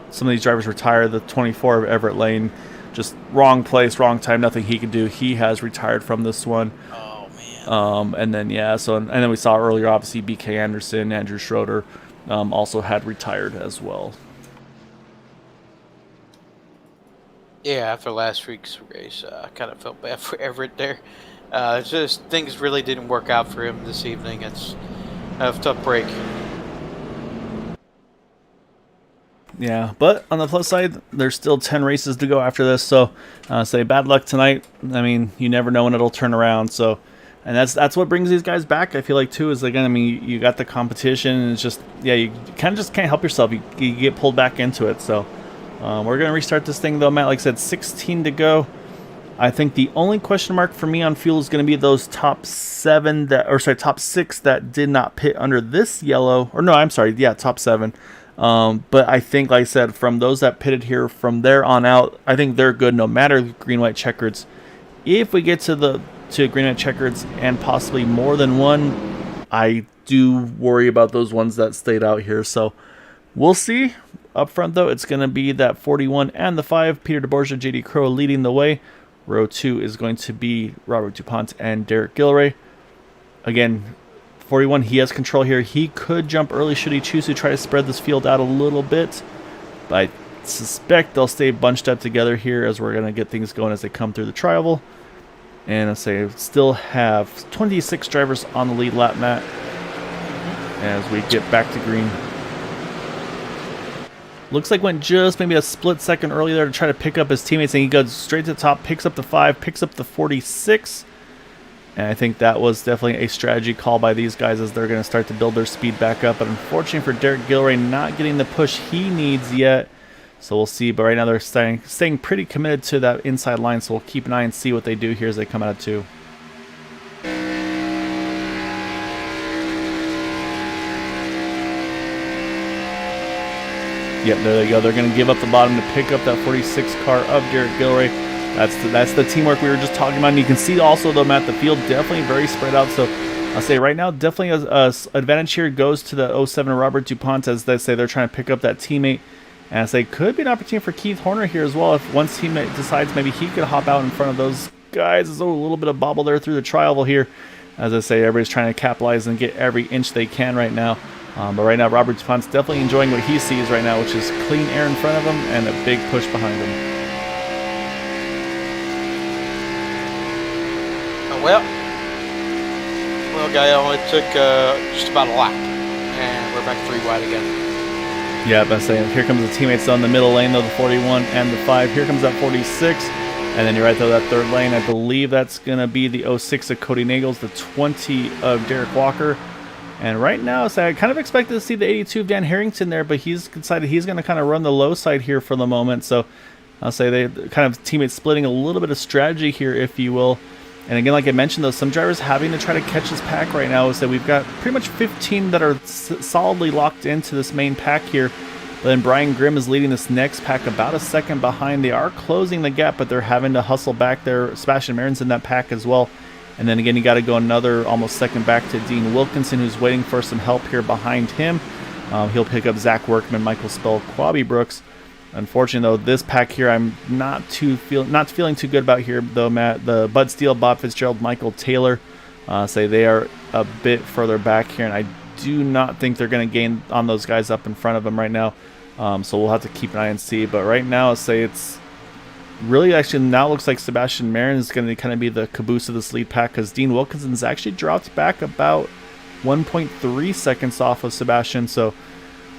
some of these drivers retire. The 24 of Everett Lane, just wrong place, wrong time, nothing he could do. He has retired from this one. Oh man. And then yeah, so and then we saw earlier, obviously BK Anderson, Andrew Schroeder, also had retired as well. Yeah, after last week's race, I kind of felt bad for Everett there. Just things really didn't work out for him this evening. It's a tough break. Yeah, but on the plus side, there's still 10 races to go after this. So, say bad luck tonight. I mean, you never know when it'll turn around. So, and that's what brings these guys back. I feel like too is again, I mean, you got the competition, and it's just you kind of just can't help yourself. You get pulled back into it. So, we're gonna restart this thing though, Matt. Like I said, 16 to go. I think the only question mark for me on fuel is going to be those top 6 that did not pit under this yellow. Or no, I'm sorry, yeah, top 7. But I think, like I said, from those that pitted here from there on out, I think they're good no matter green, white, checkers. If we get to green, white, checkers and possibly more than one, I do worry about those ones that stayed out here. So we'll see. Up front, though, it's going to be that 41 and the 5, Peter DeBorgia, JD Crow leading the way. Row 2 is going to be Robert Dupont and Derek Gilray. Again, 41, he has control here. He could jump early should he choose to try to spread this field out a little bit. But I suspect they'll stay bunched up together here as we're going to get things going as they come through the tri-oval. And I say still have 26 drivers on the lead lap, Matt, as we get back to green. Looks like went just maybe a split second early there to try to pick up his teammates, and he goes straight to the top, picks up the 5, picks up the 46. And I think that was definitely a strategy call by these guys as they're going to start to build their speed back up. But unfortunately for Derek Gilray, not getting the push he needs yet. So we'll see. But right now they're staying pretty committed to that inside line. So we'll keep an eye and see what they do here as they come out of 2. Yep, there they go. They're going to give up the bottom to pick up that 46 car of Derek Gilray. That's the teamwork we were just talking about. And you can see also, though, Matt, the field definitely very spread out. So I'll say right now, definitely a advantage here goes to the 07 Robert Dupont, as they say they're trying to pick up that teammate. And I say could be an opportunity for Keith Horner here as well. If one teammate decides maybe he could hop out in front of those guys. There's a little bit of bobble there through the tri-oval here. As I say, everybody's trying to capitalize and get every inch they can right now. But right now, Robert Dupont's definitely enjoying what he sees right now, which is clean air in front of him and a big push behind him. Well, Gael, it took just about a lap, and we're back 3 wide again. Yeah, but saying here comes the teammates on the middle lane, though, the 41 and the 5. Here comes that 46. And then you're right, though, that 3rd lane, I believe that's going to be the 06 of Cody Nagels, the 20 of Derek Walker. And right now, so I kind of expected to see the 82 of Dan Harrington there, but he's decided he's going to kind of run the low side here for the moment. So I'll say they kind of teammates splitting a little bit of strategy here, if you will. And again, like I mentioned, though, some drivers having to try to catch this pack right now. So we've got pretty much 15 that are solidly locked into this main pack here. But then Brian Grimm is leading this next pack about a second behind. They are closing the gap, but they're having to hustle back there. Sebastian Marin's in that pack as well. And then again, you got to go another almost second back to Dean Wilkinson, who's waiting for some help here behind him. He'll pick up Zack Workman, Michael Spell, Quabi Brooks. Unfortunately, though, this pack here I'm not feeling too good about here, though, Matt. The Bud Steele, Bob Fitzgerald, Michael Taylor, say they are a bit further back here, and I do not think they're going to gain on those guys up in front of them right now. So we'll have to keep an eye and see. But right now, I'll say it's really actually now looks like Sebastian Marin is going to kind of be the caboose of this lead pack, because Dean Wilkinson's actually dropped back about 1.3 seconds off of Sebastian. So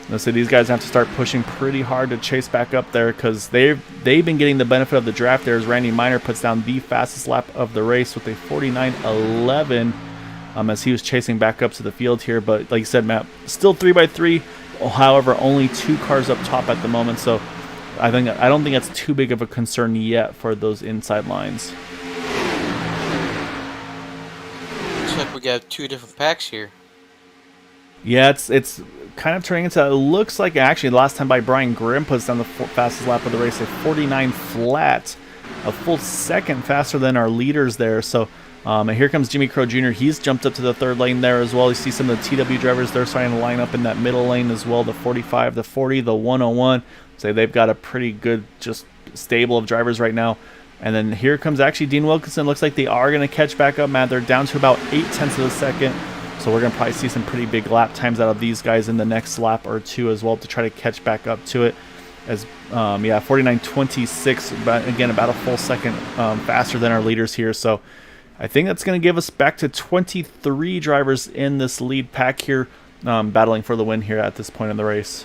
So these guys have to start pushing pretty hard to chase back up there, because they've been getting the benefit of the draft there, as Randy Miner puts down the fastest lap of the race with a 49.11 as he was chasing back up to the field here. But like you said, Matt, still 3x3. However, only 2 cars up top at the moment, so I don't think that's too big of a concern yet for those inside lines. Looks like we got 2 different packs here. Yeah, it's kind of turning into, it looks like actually last time by Brian Grimm puts down the fastest lap of the race at 49 flat, a full second faster than our leaders there. So and here comes Jimmy Crow Jr. He's jumped up to the 3rd lane there as well. You see some of the TW drivers, they're starting to line up in that middle lane as well, the 45, the 40, the 101. So they've got a pretty good just stable of drivers right now. And then here comes actually Dean Wilkinson. Looks like they are going to catch back up, Matt. They're down to about 0.8 of a second. So we're going to probably see some pretty big lap times out of these guys in the next lap or 2 as well to try to catch back up to it. As 49.26, but again about a full second faster than our leaders here. So I think that's going to give us back to 23 drivers in this lead pack here, battling for the win here at this point in the race.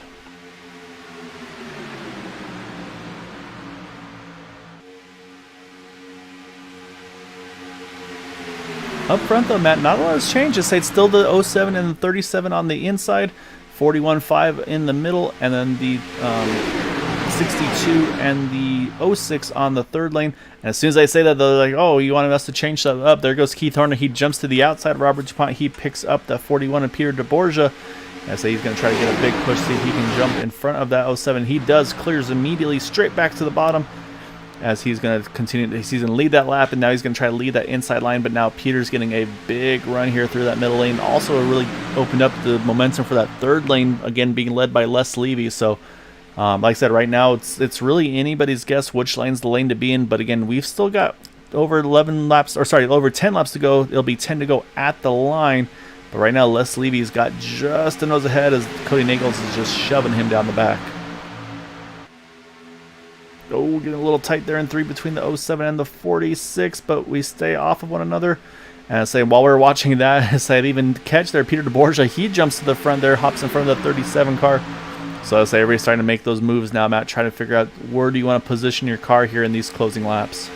Up front though, Matt, not a lot has changed. Just say it's still the 07 and the 37 on the inside, 41.5 in the middle, and then the 62 and the 06 on the 3rd lane. And as soon as I say that, they're like, oh, you wanted us to change that up. There goes Keith Horner. He jumps to the outside. Robert Dupont, he picks up the 41 and Peter DeBorgia. I say he's going to try to get a big push, see if he can jump in front of that 07. He does, clears immediately straight back to the bottom, as he's going to continue. He's going to lead that lap, and now he's going to try to lead that inside line. But now Peter's getting a big run here through that middle lane. Also really opened up the momentum for that 3rd lane, again being led by Les Levy. So like I said, right now it's really anybody's guess which lane's the lane to be in. But again, we've still got over 10 laps to go. It'll be 10 to go at the line. But right now, Les Levy's got just a nose ahead as Cody Nagels is just shoving him down the back. Oh, getting a little tight there in 3 between the 07 and the 46, but we stay off of one another. And I say, while we're watching that, as I even catch there, Peter DeBorgia, he jumps to the front there, hops in front of the 37 car. So I say everybody's starting to make those moves now, Matt, trying to figure out where do you want to position your car here in these closing laps.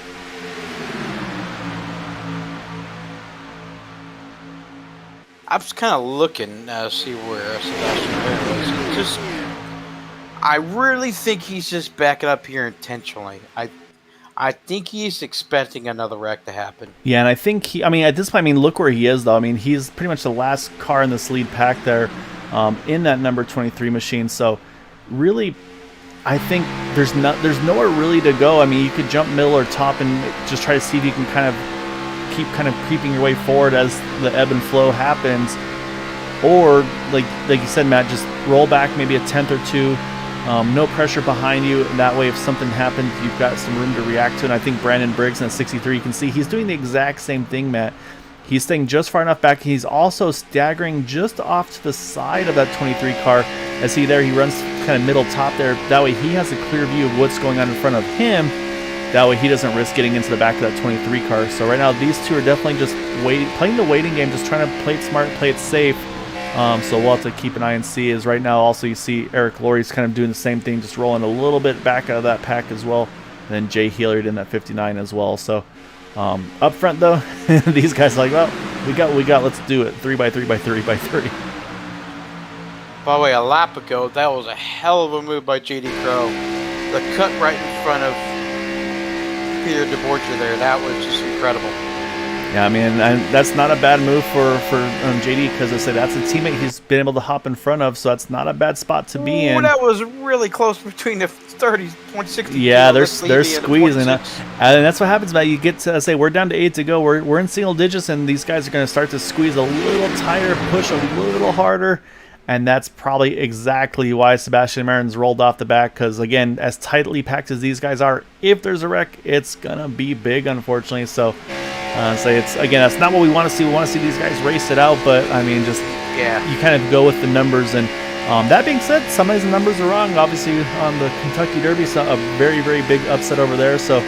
I was kind of looking to see where Sebastian was. I really think he's just backing up here intentionally. I think he's expecting another wreck to happen. Yeah, and I think at this point, look where he is, though. He's pretty much the last car in this lead pack there, in that number 23 machine. So really, I think there's nowhere really to go. You could jump middle or top and just try to see if you can kind of creeping your way forward as the ebb and flow happens, or like you said, Matt, just roll back maybe a 10th or 2. No pressure behind you. That way, if something happens, you've got some room to react to. And I think Brandon Briggs in the 63, you can see he's doing the exact same thing, Matt. He's staying just far enough back. He's also staggering just off to the side of that 23 car. As he runs kind of middle top there. That way, he has a clear view of what's going on in front of him. That way, he doesn't risk getting into the back of that 23 car. So right now, these two are definitely just playing the waiting game, just trying to play it smart, play it safe. So we'll have to keep an eye and see. As right now, also you see Eric Laurie's kind of doing the same thing, just rolling a little bit back out of that pack as well. And then Jay Hilliard in that 59 as well. So up front though, these guys are like, well, we got, let's do it. 3x3x3x3. By the way, a lap ago, that was a hell of a move by JD Crow. The cut right in front of Peter DeBorgia there, that was just incredible. Yeah, that's not a bad move for JD, because I said that's a teammate he's been able to hop in front of, so that's not a bad spot to be in. That was really close between the 30.60. Yeah, they're squeezing it, and that's what happens, Matt. You get to say we're down to 8 to go. We're in single digits, and these guys are going to start to squeeze a little tighter, push a little harder. And that's probably exactly why Sebastian Marin's rolled off the back, because, again, as tightly packed as these guys are, if there's a wreck, it's going to be big, unfortunately. So, it's, again, that's not what we want to see. We want to see these guys race it out, but, you kind of go with the numbers. And that being said, some of these numbers are wrong. Obviously, on the Kentucky Derby, so a very, very big upset over there. So,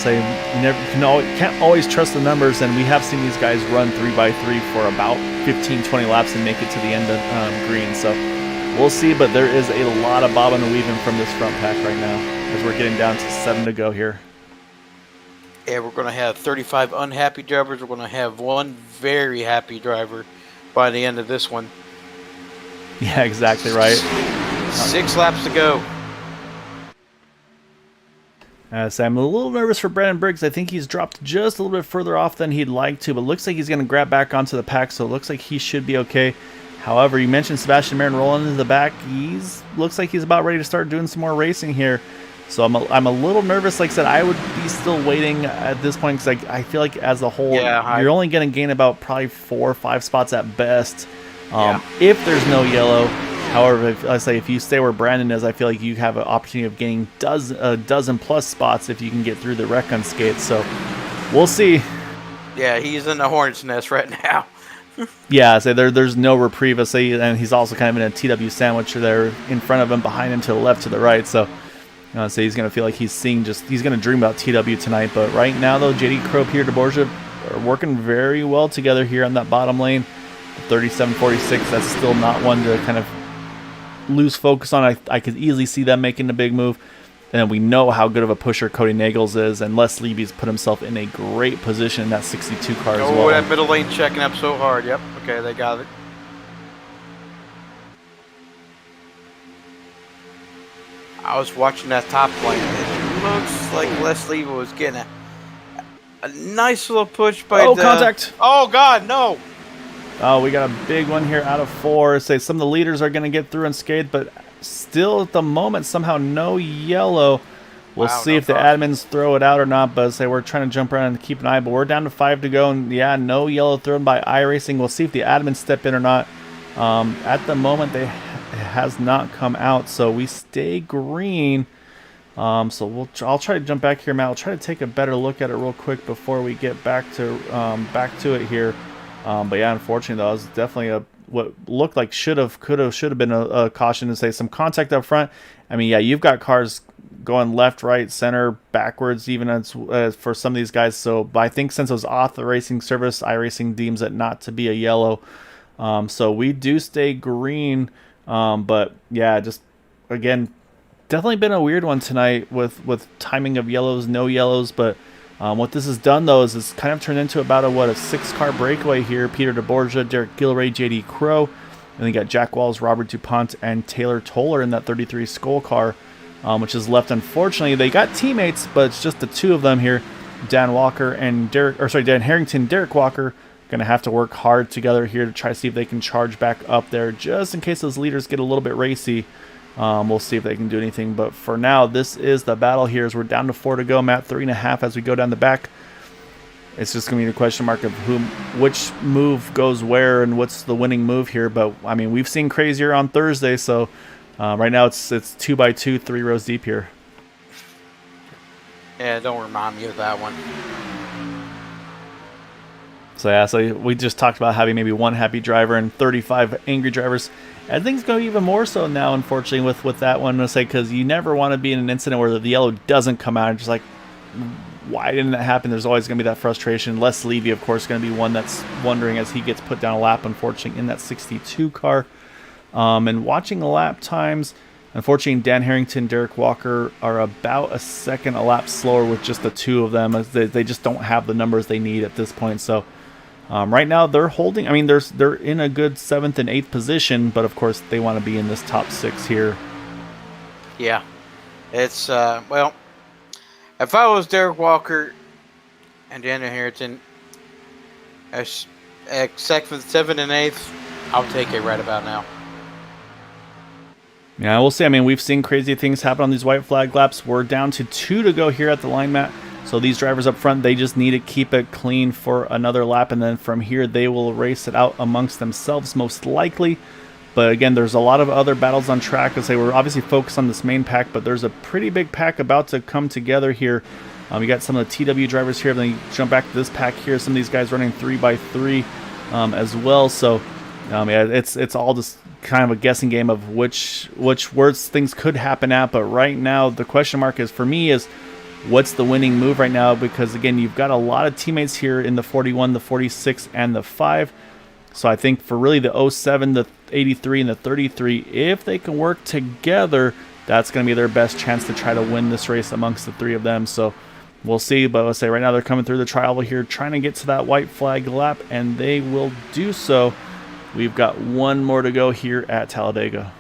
can't always trust the numbers, and we have seen these guys run 3x3 for about 15-20 laps and make it to the end of green. So we'll see. But there is a lot of bobbing and weaving from this front pack right now as we're getting down to 7 to go here. Yeah, we're going to have 35 unhappy drivers. We're going to have one very happy driver by the end of this one. Yeah, exactly right. 6 laps to go. So I'm a little nervous for Brandon Briggs. I think he's dropped just a little bit further off than he'd like to, but looks like he's going to grab back onto the pack, so it looks like he should be okay. However, you mentioned Sebastian Marin rolling into the back. Looks like he's about ready to start doing some more racing here. So I'm a little nervous. Like I said, I would be still waiting at this point because I feel like as a whole, you're only going to gain about probably 4 or 5 spots at best if there's no yellow. However, if you stay where Brandon is, I feel like you have an opportunity of gaining a dozen plus spots if you can get through the wreck unscathed. So we'll see. Yeah, he's in the hornet's nest right now. Yeah, so there's no reprieve. And he's also kind of in a TW sandwich there in front of him, behind him, to the left, to the right. So he's going to feel like he's going to dream about TW tonight. But right now, though, JD Crow, Peter DeBorgia are working very well together here on that bottom lane. 37-46, that's still not one to kind of lose focus on. I could easily see them making a big move. And we know how good of a pusher Cody Nagels is, and Les Levy's put himself in a great position in that 62 car as well. Oh, that middle lane checking up so hard. Yep, okay, they got it. I was watching that top lane. It looks like Les Levy was getting a nice little push by contact! Oh, God, no! Oh, we got a big one here out of 4. Say some of the leaders are going to get through unscathed, but still at the moment somehow no yellow. We'll see if the admins throw it out or not, but say we're trying to jump around and keep an eye, but we're down to 5 to go, and yeah, no yellow thrown by iRacing. We'll see if the admins step in or not. At the moment, it has not come out, so we stay green. So I'll try to jump back here, Matt. I'll try to take a better look at it real quick before we get back to it here. But yeah, unfortunately, though, it was definitely what looked like should have been a caution to say some contact up front. I mean, yeah, you've got cars going left, right, center, backwards, even as for some of these guys. So, but I think since it was off the racing service, iRacing deems it not to be a yellow. So we do stay green. But yeah, just again, definitely been a weird one tonight with timing of yellows, no yellows, but. What this has done, though, is it's kind of turned into about a 6-car breakaway here. Peter DeBorgia, Derek Gilray, JD Crow, and then you got Jack Walls, Robert Dupont, and Taylor Toller in that 33 Skull car, which is left. Unfortunately, they got teammates, but it's just the 2 of them here. Dan Harrington, Derek Walker, going to have to work hard together here to try to see if they can charge back up there, just in case those leaders get a little bit racy. We'll see if they can do anything, but for now, this is the battle here as we're down to 4 to go. Matt, 3.5 as we go down the back. It's just going to be the question mark of which move goes where and what's the winning move here. But, I mean, we've seen crazier on Thursday, so right now it's 2x2, 3 rows deep here. Yeah, don't remind me of that one. So, yeah, so we just talked about having maybe 1 happy driver and 35 angry drivers. I think it's going to be even more so now, unfortunately, with that one, because you never want to be in an incident where the yellow doesn't come out. Just like, why didn't that happen? There's always going to be that frustration. Les Levy, of course, going to be one that's wondering as he gets put down a lap, unfortunately, in that 62 car. And watching the lap times, unfortunately, Dan Harrington, Derek Walker are about a second a lap slower with just the 2 of them. As they just don't have the numbers they need at this point. So right now they're holding. I mean, they're in a good 7th and 8th position, but of course they want to be in this top 6 here. Yeah, it's well, if I was Derek Walker and Daniel Harrington, except for the 7th and 8th, I'll take it right about now. Yeah, we'll see. I mean, we've seen crazy things happen on these white flag laps. We're down to 2 to go here at the line, Matt. So these drivers up front, they just need to keep it clean for another lap, and then from here they will race it out amongst themselves most likely. But again, there's a lot of other battles on track. As they were obviously focused on this main pack, but there's a pretty big pack about to come together here. You got some of the TW drivers here. Then you jump back to this pack here. Some of these guys running 3x3 as well. So yeah, it's all just kind of a guessing game of which words things could happen at. But right now, the question mark is for me is, what's the winning move right now? Because again, you've got a lot of teammates here in the 41, the 46, and the 5. So I think for really the 07, 83 and the 33, if they can work together, that's going to be their best chance to try to win this race amongst the three of them. So we'll see, but let's say right now they're coming through the tri-oval here, trying to get to that white flag lap, and they will do so. We've got one more to go here at Talladega.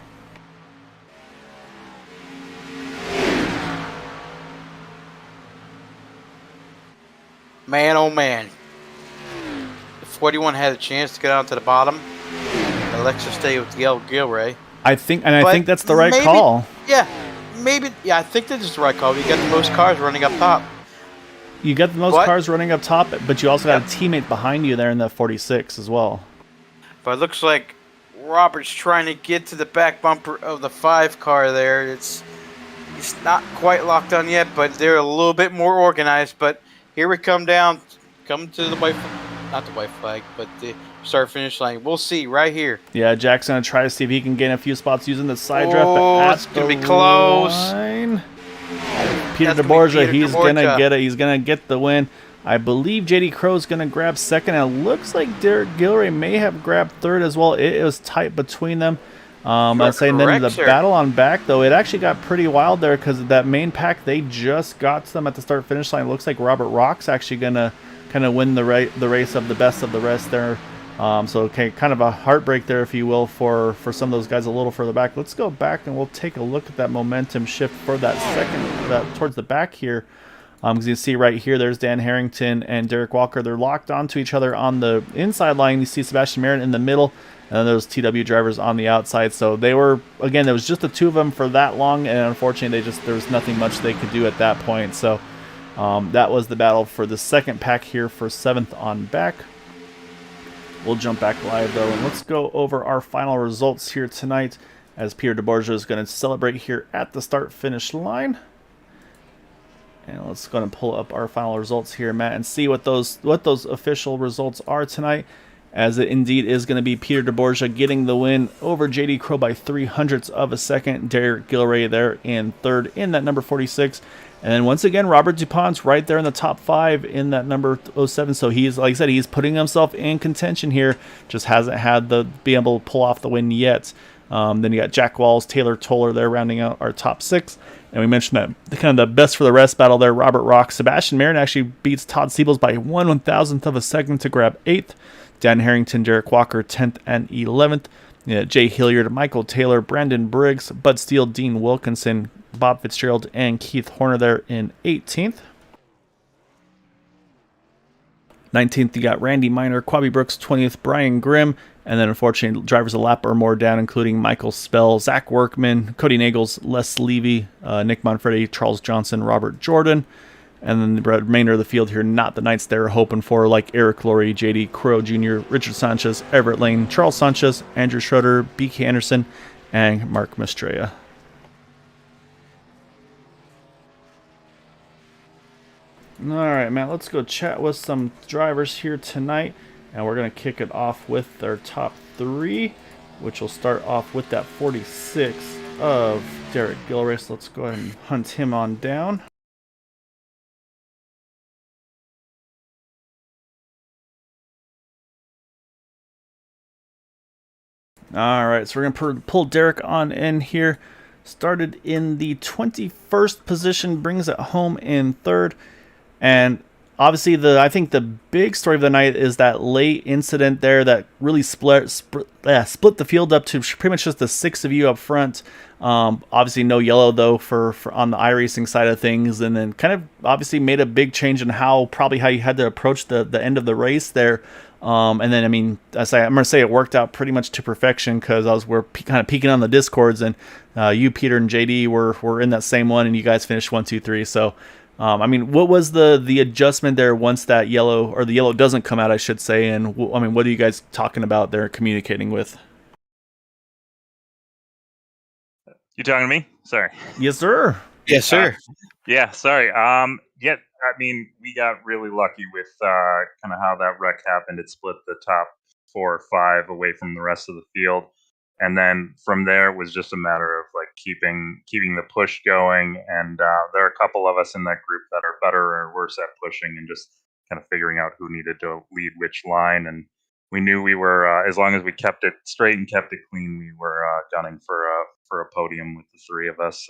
Man, oh man. The 41 had a chance to get out to the bottom. Alexa stayed with Gilray. I think that's the right call. Yeah, maybe. Yeah, I think that is the right call. You got the most cars running up top. You got the most cars running up top, but you also got a teammate behind you there in the 46 as well. But it looks like Robert's trying to get to the back bumper of the 5 car there. It's not quite locked on yet, but they're a little bit more organized. But here we come to the white, not the white flag, but the start finish line. We'll see right here. Yeah, Jack's gonna try to see if he can gain a few spots using the side draft. But it's gonna be close. Peter DeBorgia, he's gonna get it. He's gonna get the win. I believe JD Crow's gonna grab second, and it looks like Derek Gilray may have grabbed third as well. It was tight between them. I'd say, and then the battle on back, though, it actually got pretty wild there because that main pack, they just got to them at the start-finish line. It looks like Robert Rock's actually going to kind of win the race of the best of the rest there. So, okay, kind of a heartbreak there, if you will, for some of those guys a little further back. Let's go back, and we'll take a look at that momentum shift for that second, towards the back here. Because you see right here, there's Dan Harrington and Derek Walker. They're locked onto each other on the inside line. You see Sebastian Marin in the middle, and then those TW drivers on the outside. So they were, again, there was just the two of them for that long, and unfortunately, there was nothing much they could do at that point. So that was the battle for the second pack here for 7th on back. We'll jump back live, though, and let's go over our final results here tonight as Peter DeBorgia is going to celebrate here at the start-finish line. And let's go and pull up our final results here, Matt, and see what those official results are tonight. As it indeed is going to be Peter DeBorgia getting the win over JD Crow by 0.03 of a second. Derek Gilray there in third in that number 46. And then once again, Robert Dupont's right there in the top 5 in that number 07. So he's, like I said, he's putting himself in contention here. Just hasn't had be able to pull off the win yet. Then you got Jack Walls, Taylor Toller there rounding out our top 6. And we mentioned that kind of the best for the rest battle there. Robert Rock, Sebastian Marin actually beats Todd Siebels by 1/1000th of a second to grab 8th. Dan Harrington, Derek Walker, 10th and 11th. Jay Hilliard, Michael Taylor, Brandon Briggs, Bud Steele, Dean Wilkinson, Bob Fitzgerald, and Keith Horner there in 18th. 19th, you got Randy Miner, Quabby Brooks, 20th, Brian Grimm, and then unfortunately, drivers a lap or more down, including Michael Spell, Zack Workman, Cody Nagels, Les Levy, Nick Manfredi, Charles Johnson, Robert Jordan, and then the remainder of the field here, not the Knights they're hoping for, like Eric Laurie, JD Crow Jr., Richard Sanchez, Everett Lane, Charles Sanchez, Andrew Schroeder, BK Anderson, and Mark Mastrella. All right, Matt, let's go chat with some drivers here tonight, and we're going to kick it off with their top 3, which will start off with that 46 of Derek Gilray. So let's go ahead and hunt him on down. All right, so we're going to pull Derek on in here. Started in the 21st position, brings it home in 3rd. And obviously, I think the big story of the night is that late incident there that really split the field up to pretty much just the 6 of you up front. Obviously, no yellow, though, for on the iRacing side of things. And then kind of obviously made a big change in how you had to approach the end of the race there. And then, I mean, I'm going to say it worked out pretty much to perfection because we're kind of peeking on the Discords, and you, Peter, and JD were in that same one, and you guys finished 1, 2, 3. So, I mean, what was the adjustment there once that yellow, or the yellow doesn't come out, I should say, and I mean, what are you guys talking about there, communicating with? You talking to me? Sorry. Yes, sir. Yes, sir. Yeah, sorry. Yeah, I mean, we got really lucky with kind of how that wreck happened. It split the top 4 or 5 away from the rest of the field. And then from there, it was just a matter of like keeping the push going. And there are a couple of us in that group that are better or worse at pushing, and just kind of figuring out who needed to lead which line. And we knew we were, as long as we kept it straight and kept it clean, we were gunning for a podium with the three of us.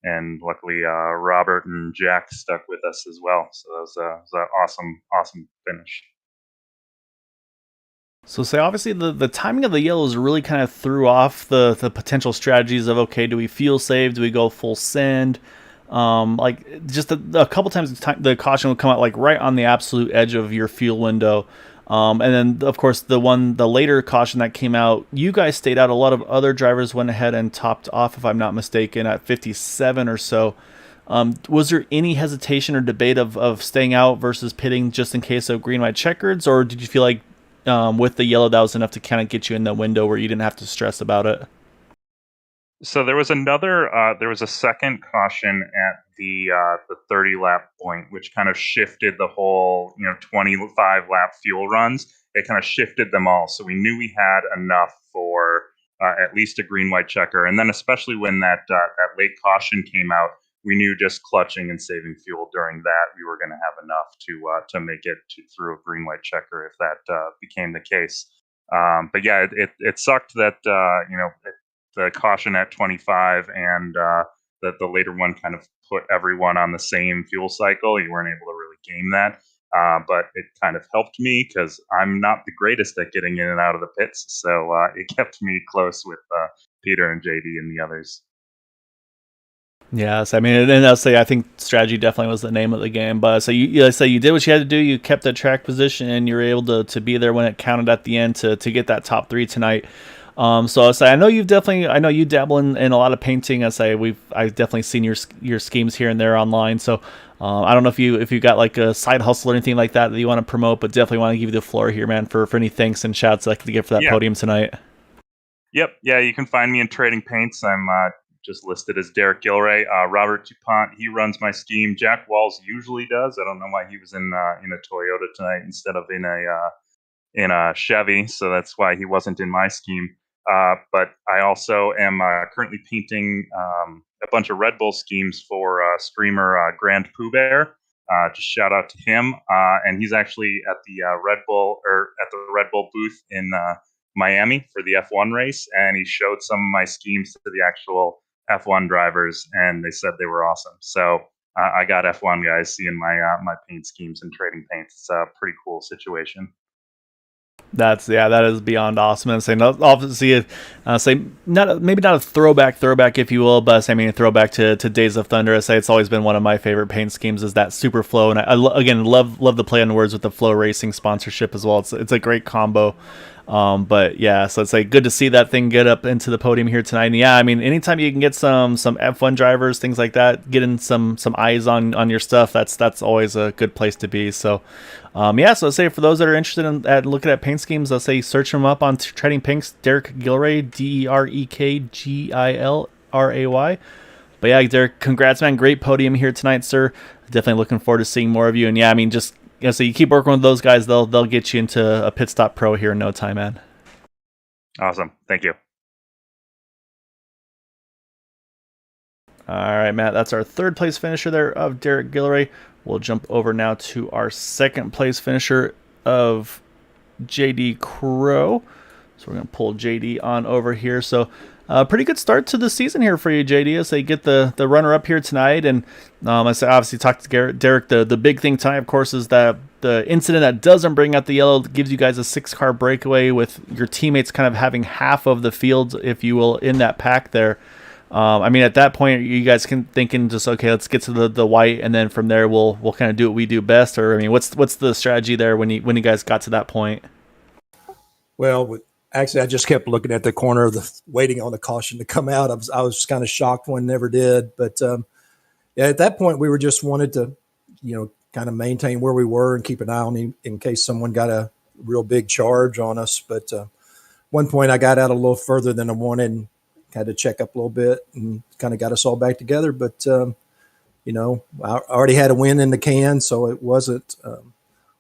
And luckily, Robert and Jack stuck with us as well. So that was an awesome finish. So say obviously the timing of the yellows really kind of threw off the potential strategies of, okay, do we fuel save? Do we go full send? Like just a couple times the caution would come out like right on the absolute edge of your fuel window. And then of course the later caution that came out, you guys stayed out. A lot of other drivers went ahead and topped off, if I'm not mistaken, at 57 or so. Was there any hesitation or debate of staying out versus pitting just in case of green white checkers, or did you feel like with the yellow that was enough to kind of get you in the window where you didn't have to stress about it? So there was a second caution at the 30 lap point, which kind of shifted the whole 25 lap fuel runs. It kind of shifted them all, so we knew we had enough for at least a green white checker, and then especially when that late caution came out, we knew just clutching and saving fuel during that, we were going to have enough to make it through a green white checker if that became the case. But yeah, it sucked that the caution at 25 and that the later one kind of put everyone on the same fuel cycle. You weren't able to really game that, but it kind of helped me because I'm not the greatest at getting in and out of the pits, so it kept me close with Peter and JD and the others. Yes, I mean, and I'll say I think strategy definitely was the name of the game. But so you say you did what you had to do. You kept the track position, and you were able to be there when it counted at the end to get that top three tonight. So I'll say I know you dabble in a lot of painting. I've definitely seen your schemes here and there online. So I don't know if you got like a side hustle or anything like that you want to promote, but definitely want to give you the floor here, man, for any thanks and shouts I could get for that podium tonight. Yep, yeah, you can find me in Trading Paints. I'm just listed as Derek Gilray. Robert Dupont, he runs my scheme. Jack Walls usually does. I don't know why he was in a Toyota tonight instead of in a Chevy, so that's why he wasn't in my scheme. But I also am currently painting a bunch of Red Bull schemes for streamer Grand Pooh Bear. Just shout out to him, and he's actually at the Red Bull booth in Miami for the F1 race, and he showed some of my schemes to the actual F1 drivers, and they said they were awesome. So I got F1 guys seeing my paint schemes and trading paints. It's a pretty cool situation. That is beyond awesome. And saying obviously, maybe not a throwback if you will, but I mean a throwback to Days of Thunder. I say it's always been one of my favorite paint schemes is that Super Flow, and I love the play on words with the Flow Racing sponsorship as well. It's a great combo. But yeah, so it's like good to see that thing get up into the podium here tonight. And yeah, I mean, anytime you can get some F1 drivers, things like that, getting some eyes on your stuff, that's always a good place to be. So, yeah, so I'll say for those that are interested in looking at paint schemes, I'll say search them up on Trading Pinks, Derek Gilray, DerekGilray. But yeah, Derek, congrats, man. Great podium here tonight, sir. Definitely looking forward to seeing more of you. And yeah, I mean, so you keep working with those guys, they'll get you into a pit stop pro here in no time, man. Awesome. Thank you. All right, Matt, that's our third place finisher there of Derek Gilray. We'll jump over now to our second place finisher of JD Crow. So we're going to pull JD on over here. So pretty good start to the season here for you, JD, as they get the runner up here tonight. And as I obviously talked to Derek, the big thing tonight, of course, is that the incident that doesn't bring out the yellow gives you guys a 6-car breakaway with your teammates kind of having half of the field, if you will, in that pack there. I mean, at that point, you guys thinking just, okay, let's get to the white, and then from there we'll kind of do what we do best. Or I mean, what's the strategy there when you guys got to that point? Well, actually, I just kept looking at the corner waiting on the caution to come out. I was kind of shocked when it never did. But yeah, at that point, we were just wanted to, kind of maintain where we were and keep an eye on him in case someone got a real big charge on us. But one point, I got out a little further than I wanted and had to check up a little bit and kind of got us all back together. But, I already had a win in the can, so it wasn't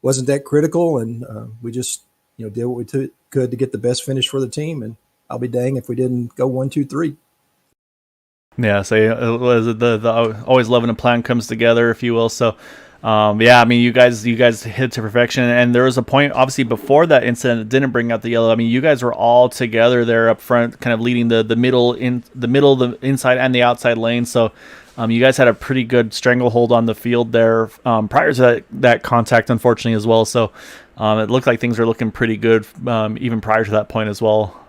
that critical. And we just, did what we could to get the best finish for the team. And I'll be dang if we didn't go 1, 2, 3. Yeah, so it was the always loving a plan comes together, if you will. So, Yeah, I mean, you guys hit to perfection, and there was a point, obviously, before that incident that didn't bring out the yellow. I mean, you guys were all together there up front, kind of leading the middle, the inside and the outside lane. So, you guys had a pretty good stranglehold on the field there prior to that contact, unfortunately, as well. So, it looked like things were looking pretty good even prior to that point as well.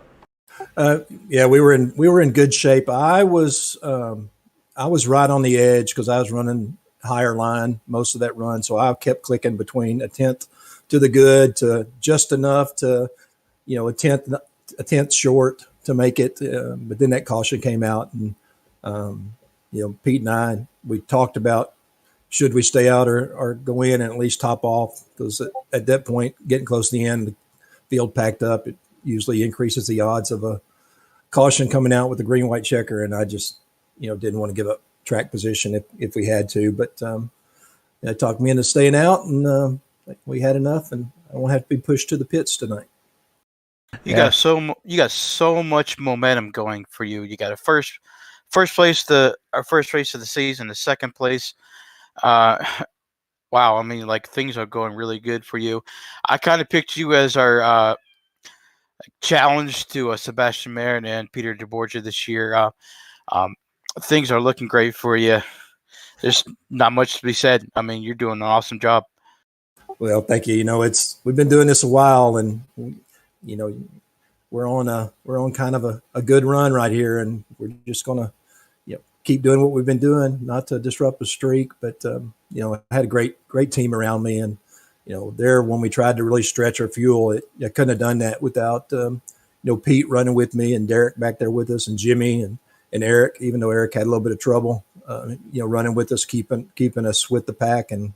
Yeah, we were in good shape. I was right on the edge because I was running higher line most of that run, so I kept clicking between a tenth to the good to just enough to, a tenth short to make it. But then that caution came out, and Pete and I, we talked about should we stay out or go in and at least top off, because at that point, getting close to the end, the field packed up. It usually increases the odds of a caution coming out with the green white checker, and I just didn't want to give up track position if we had to, but it talked me into staying out, and we had enough, and I won't have to be pushed to the pits tonight. You got so much momentum going for you. You got a first place our first race of the season, the second place. Wow, I mean, like, things are going really good for you. I kind of picked you as our challenge to Sebastian Marin and Peter DeBorgia this year. Things are looking great for you. There's not much to be said. I mean, you're doing an awesome job. Well, thank you. We've been doing this a while, and we're on kind of a good run right here, and we're just gonna keep doing what we've been doing, not to disrupt the streak, but I had a great team around me, and there when we tried to really stretch our fuel, I couldn't have done that without Pete running with me and Derek back there with us, and Jimmy and Eric, even though Eric had a little bit of trouble, running with us, keeping us with the pack and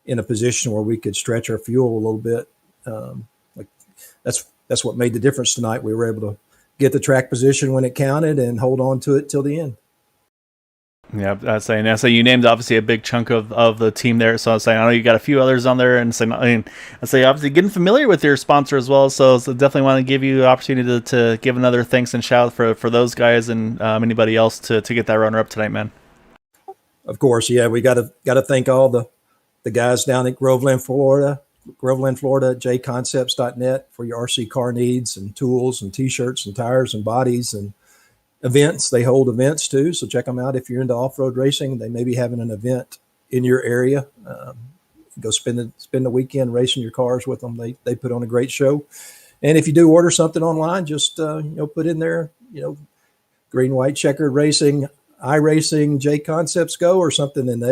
in a position where we could stretch our fuel a little bit. That's what made the difference tonight. We were able to get the track position when it counted and hold on to it till the end. Yeah, I was saying. So you named obviously a big chunk of the team there. So I was saying, I know you got a few others on there, and saying, I say obviously getting familiar with your sponsor as well. So definitely want to give you the opportunity to give another thanks and shout for those guys and anybody else to get that runner up tonight, man. Of course, yeah, we got to thank all the guys down at Groveland, Florida, jconcepts.net for your RC car needs and tools and T-shirts and tires and bodies and events. They hold events too, so check them out if you're into off-road racing. They may be having an event in your area. Go spend the weekend racing your cars with them. They put on a great show. And if you do order something online, just put in there green white checkered racing, iRacing, J Concepts Go or something, and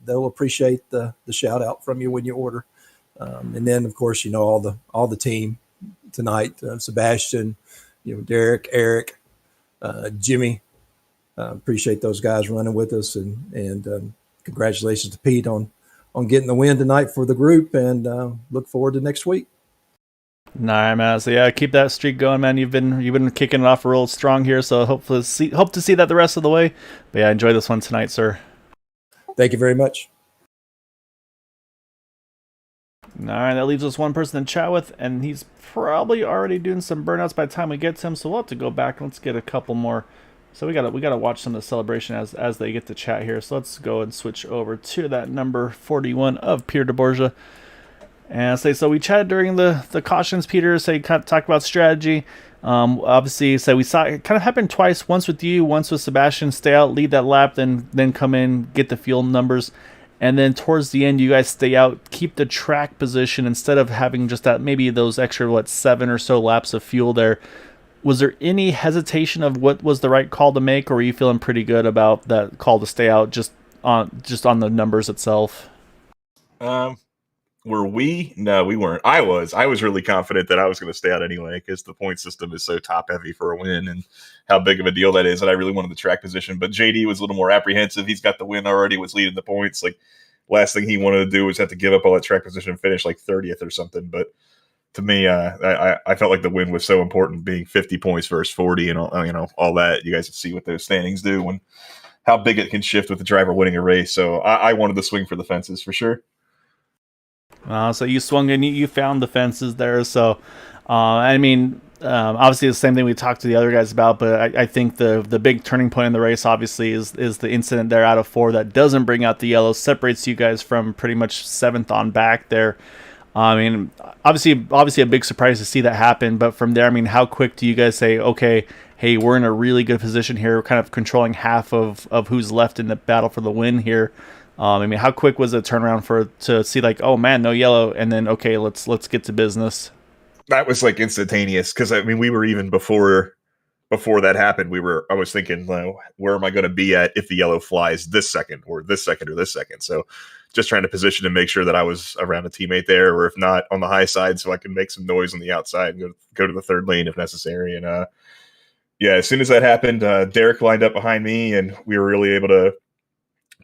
they'll appreciate the shout out from you when you order. And then of course all the team tonight, Sebastian, Derek, Eric, Jimmy, appreciate those guys running with us, and congratulations to Pete on getting the win tonight for the group, and look forward to next week. Nah, man. So yeah, keep that streak going, man. You've been kicking it off real strong here, so hope to see that the rest of the way. But yeah, enjoy this one tonight, sir. Thank you very much. All right, that leaves us one person to chat with, and he's probably already doing some burnouts by the time we get to him. So we'll have to go back and let's get a couple more. So we gotta watch some of the celebration as they get to chat here. So let's go and switch over to that number 41 of Peter DeBorgia. And so we chatted during the cautions, Peter. So you kind of talked about strategy. Obviously, so we saw it kind of happen twice. Once with you, once with Sebastian. Stay out, lead that lap, then come in, get the fuel numbers. And then towards the end, you guys stay out, keep the track position instead of having just that maybe those extra 7 or so laps of fuel there. Was there any hesitation of what was the right call to make, or were you feeling pretty good about that call to stay out just on the numbers itself? Were we? No, we weren't. I was really confident that I was going to stay out anyway, because the point system is so top heavy for a win and how big of a deal that is. And I really wanted the track position, but JD was a little more apprehensive. He's got the win already, was leading the points. Like, last thing he wanted to do was have to give up all that track position and finish like 30th or something. But to me, I felt like the win was so important, being 50 points versus 40 and all that. You guys can see what those standings do and how big it can shift with the driver winning a race. So I wanted to swing for the fences for sure. So you swung and you found the fences there. So, I mean, obviously the same thing we talked to the other guys about, but I think the big turning point in the race obviously is the incident there out of 4 that doesn't bring out the yellow, separates you guys from pretty much 7th on back there. I mean, obviously a big surprise to see that happen, but from there, I mean, how quick do you guys say, okay, hey, we're in a really good position here, we're kind of controlling half of who's left in the battle for the win here? I mean, how quick was the turnaround to see like, oh man, no yellow, and then okay, let's get to business? That was like instantaneous, because I mean, we were even before that happened. I was thinking, well, where am I going to be at if the yellow flies this second or this second or this second? So just trying to position and make sure that I was around a teammate there, or if not, on the high side, so I can make some noise on the outside and go to the third lane if necessary. And yeah, as soon as that happened, Derek lined up behind me, and we were really able to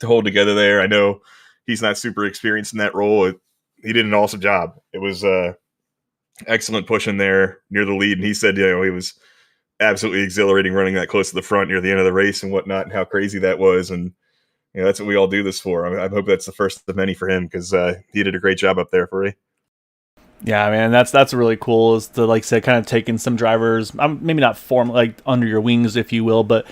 hold together there. I know he's not super experienced in that role. He did an awesome job. It was excellent push in there near the lead, and he said, it was absolutely exhilarating running that close to the front near the end of the race and whatnot, and how crazy that was. And that's what we all do this for. I hope that's the first of many for him, because he did a great job up there for you. Yeah, man, that's really cool. Is to, like say, kind of taking some drivers, maybe not form like under your wings, if you will, but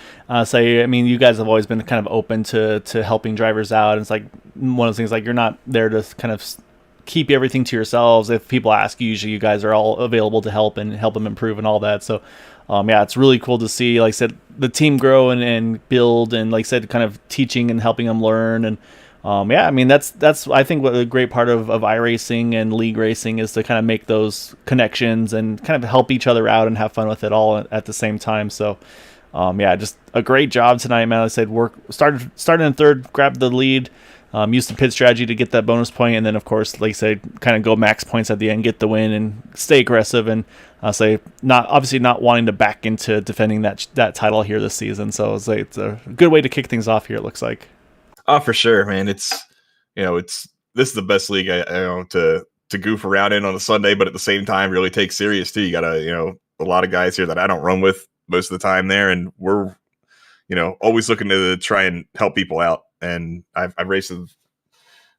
say, I mean, you guys have always been kind of open to helping drivers out. And it's like one of those things, like you're not there to kind of keep everything to yourselves. If people ask you, usually you guys are all available to help them improve and all that. So yeah, it's really cool to see, like I said, the team grow and build, and like I said, kind of teaching and helping them learn. And yeah, I mean, that's I think what a great part of iRacing and league racing is, to kind of make those connections and kind of help each other out and have fun with it all at the same time. So yeah, just a great job tonight, man. Like I said, started in third, grabbed the lead, used the pit strategy to get that bonus point, and then of course, like I said, kind of go max points at the end, get the win, and stay aggressive, and say not wanting to back into defending that title here this season. So it's a good way to kick things off here, it looks like. Oh, for sure, man. It's this is the best league I know to goof around in on a Sunday, but at the same time really take serious too. You got a lot of guys here that I don't run with most of the time there, and we're always looking to try and help people out. And I've raced with,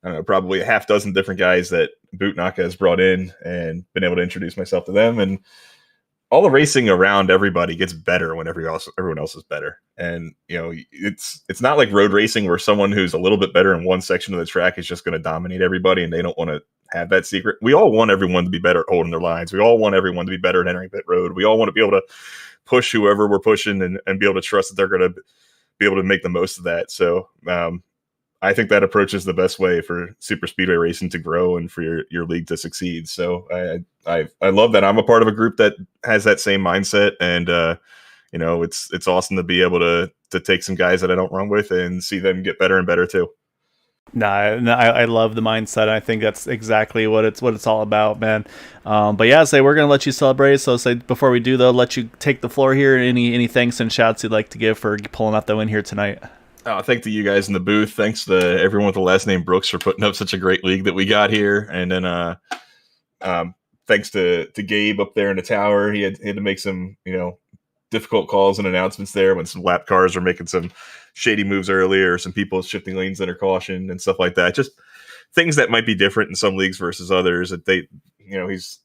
I don't know, probably a half dozen different guys that Bootnaka has brought in, and been able to introduce myself to them. And all the racing around everybody gets better when everyone else is better. And it's not like road racing where someone who's a little bit better in one section of the track is just going to dominate everybody, and they don't want to have that secret. We all want everyone to be better at holding their lines. We all want everyone to be better at entering pit road. We all want to be able to push whoever we're pushing, and be able to trust that they're going to be able to make the most of that. So I think that approach is the best way for super speedway racing to grow and for your league to succeed. So I love that I'm a part of a group that has that same mindset, and it's awesome to be able to take some guys that I don't run with and see them get better and better too. No, I love the mindset. I think that's exactly what it's all about, man. But yeah, we're gonna let you celebrate. So before we do though, let you take the floor here. Any thanks and shouts you'd like to give for pulling out the win here tonight? Thanks to you guys in the booth. Thanks to everyone with the last name Brooks for putting up such a great league that we got here. And then thanks to Gabe up there in the tower. He had to make some difficult calls and announcements there when some lap cars were making some shady moves earlier, or some people shifting lanes under caution and stuff like that. Just things that might be different in some leagues versus others. That he's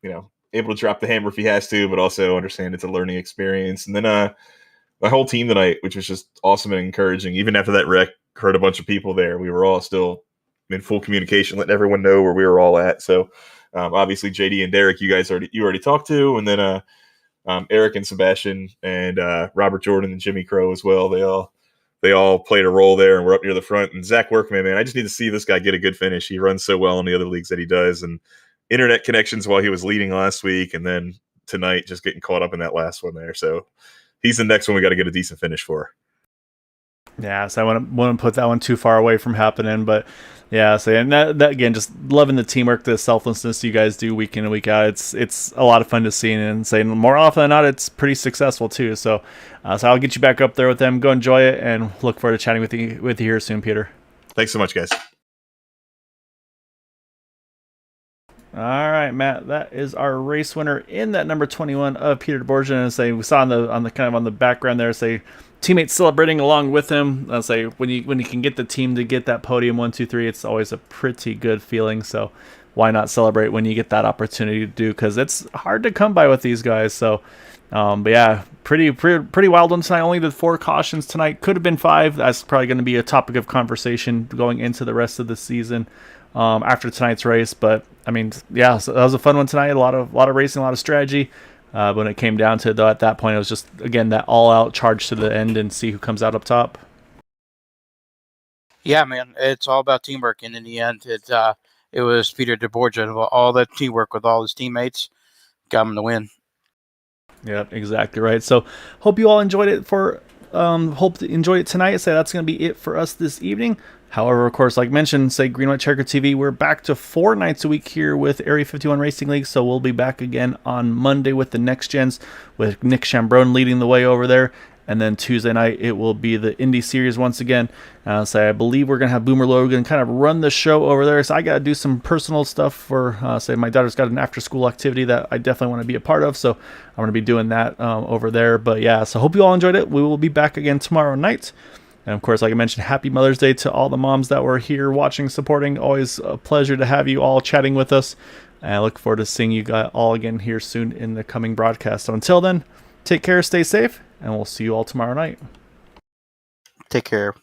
able to drop the hammer if he has to, but also understand it's a learning experience. And then the whole team tonight, which was just awesome and encouraging. Even after that wreck, heard a bunch of people there. We were all still in full communication, letting everyone know where we were all at. So obviously JD and Derek, you already talked to, and then Eric and Sebastian and Robert Jordan and Jimmy Crow as well. They all played a role there, and we're up near the front. And Zack Workman, man, I just need to see this guy get a good finish. He runs so well in the other leagues that he does, and internet connections while he was leading last week, and then tonight just getting caught up in that last one there. So he's the next one we got to get a decent finish for. Yeah, so I wouldn't put that one too far away from happening, but yeah, so and that again, just loving the teamwork, the selflessness you guys do week in and week out. It's a lot of fun to see, and saying more often than not, it's pretty successful too. So I'll get you back up there with them. Go enjoy it, and look forward to chatting with you here soon, Peter. Thanks so much, guys. All right, Matt, that is our race winner in that number 21 of Peter DeBorgia. And we saw on the kind of on the background there, teammates celebrating along with him. I'll say when you can get the team to get that podium 1, 2, 3, it's always a pretty good feeling. So why not celebrate when you get that opportunity to do? Because it's hard to come by with these guys. So, but yeah, pretty wild one tonight. Only the 4 cautions tonight. Could have been 5. That's probably going to be a topic of conversation going into the rest of the season after tonight's race. But I mean, yeah, so that was a fun one tonight. A lot of racing, a lot of strategy. But when it came down to it, though, at that point, it was just, again, that all-out charge to the end and see who comes out up top. Yeah, man, it's all about teamwork, and in the end, it was Peter DeBorgia. All that teamwork with all his teammates got him the win. Yeah, exactly right. So, hope you all enjoyed it hope you enjoyed it tonight. So that's going to be it for us this evening. However, of course, like mentioned, say Green White Checker TV, we're back to 4 nights a week here with Area 51 Racing League. So we'll be back again on Monday with the Next Gens, with Nick Chambrone leading the way over there. And then Tuesday night, it will be the Indy Series once again. So I believe we're going to have Boomer Logan kind of run the show over there. So I got to do some personal stuff for, say, my daughter's got an after-school activity that I definitely want to be a part of. So I'm going to be doing that over there. But yeah, so hope you all enjoyed it. We will be back again tomorrow night. And of course, like I mentioned, happy Mother's Day to all the moms that were here watching, supporting. Always a pleasure to have you all chatting with us. And I look forward to seeing you guys all again here soon in the coming broadcast. So until then, take care, stay safe, and we'll see you all tomorrow night. Take care.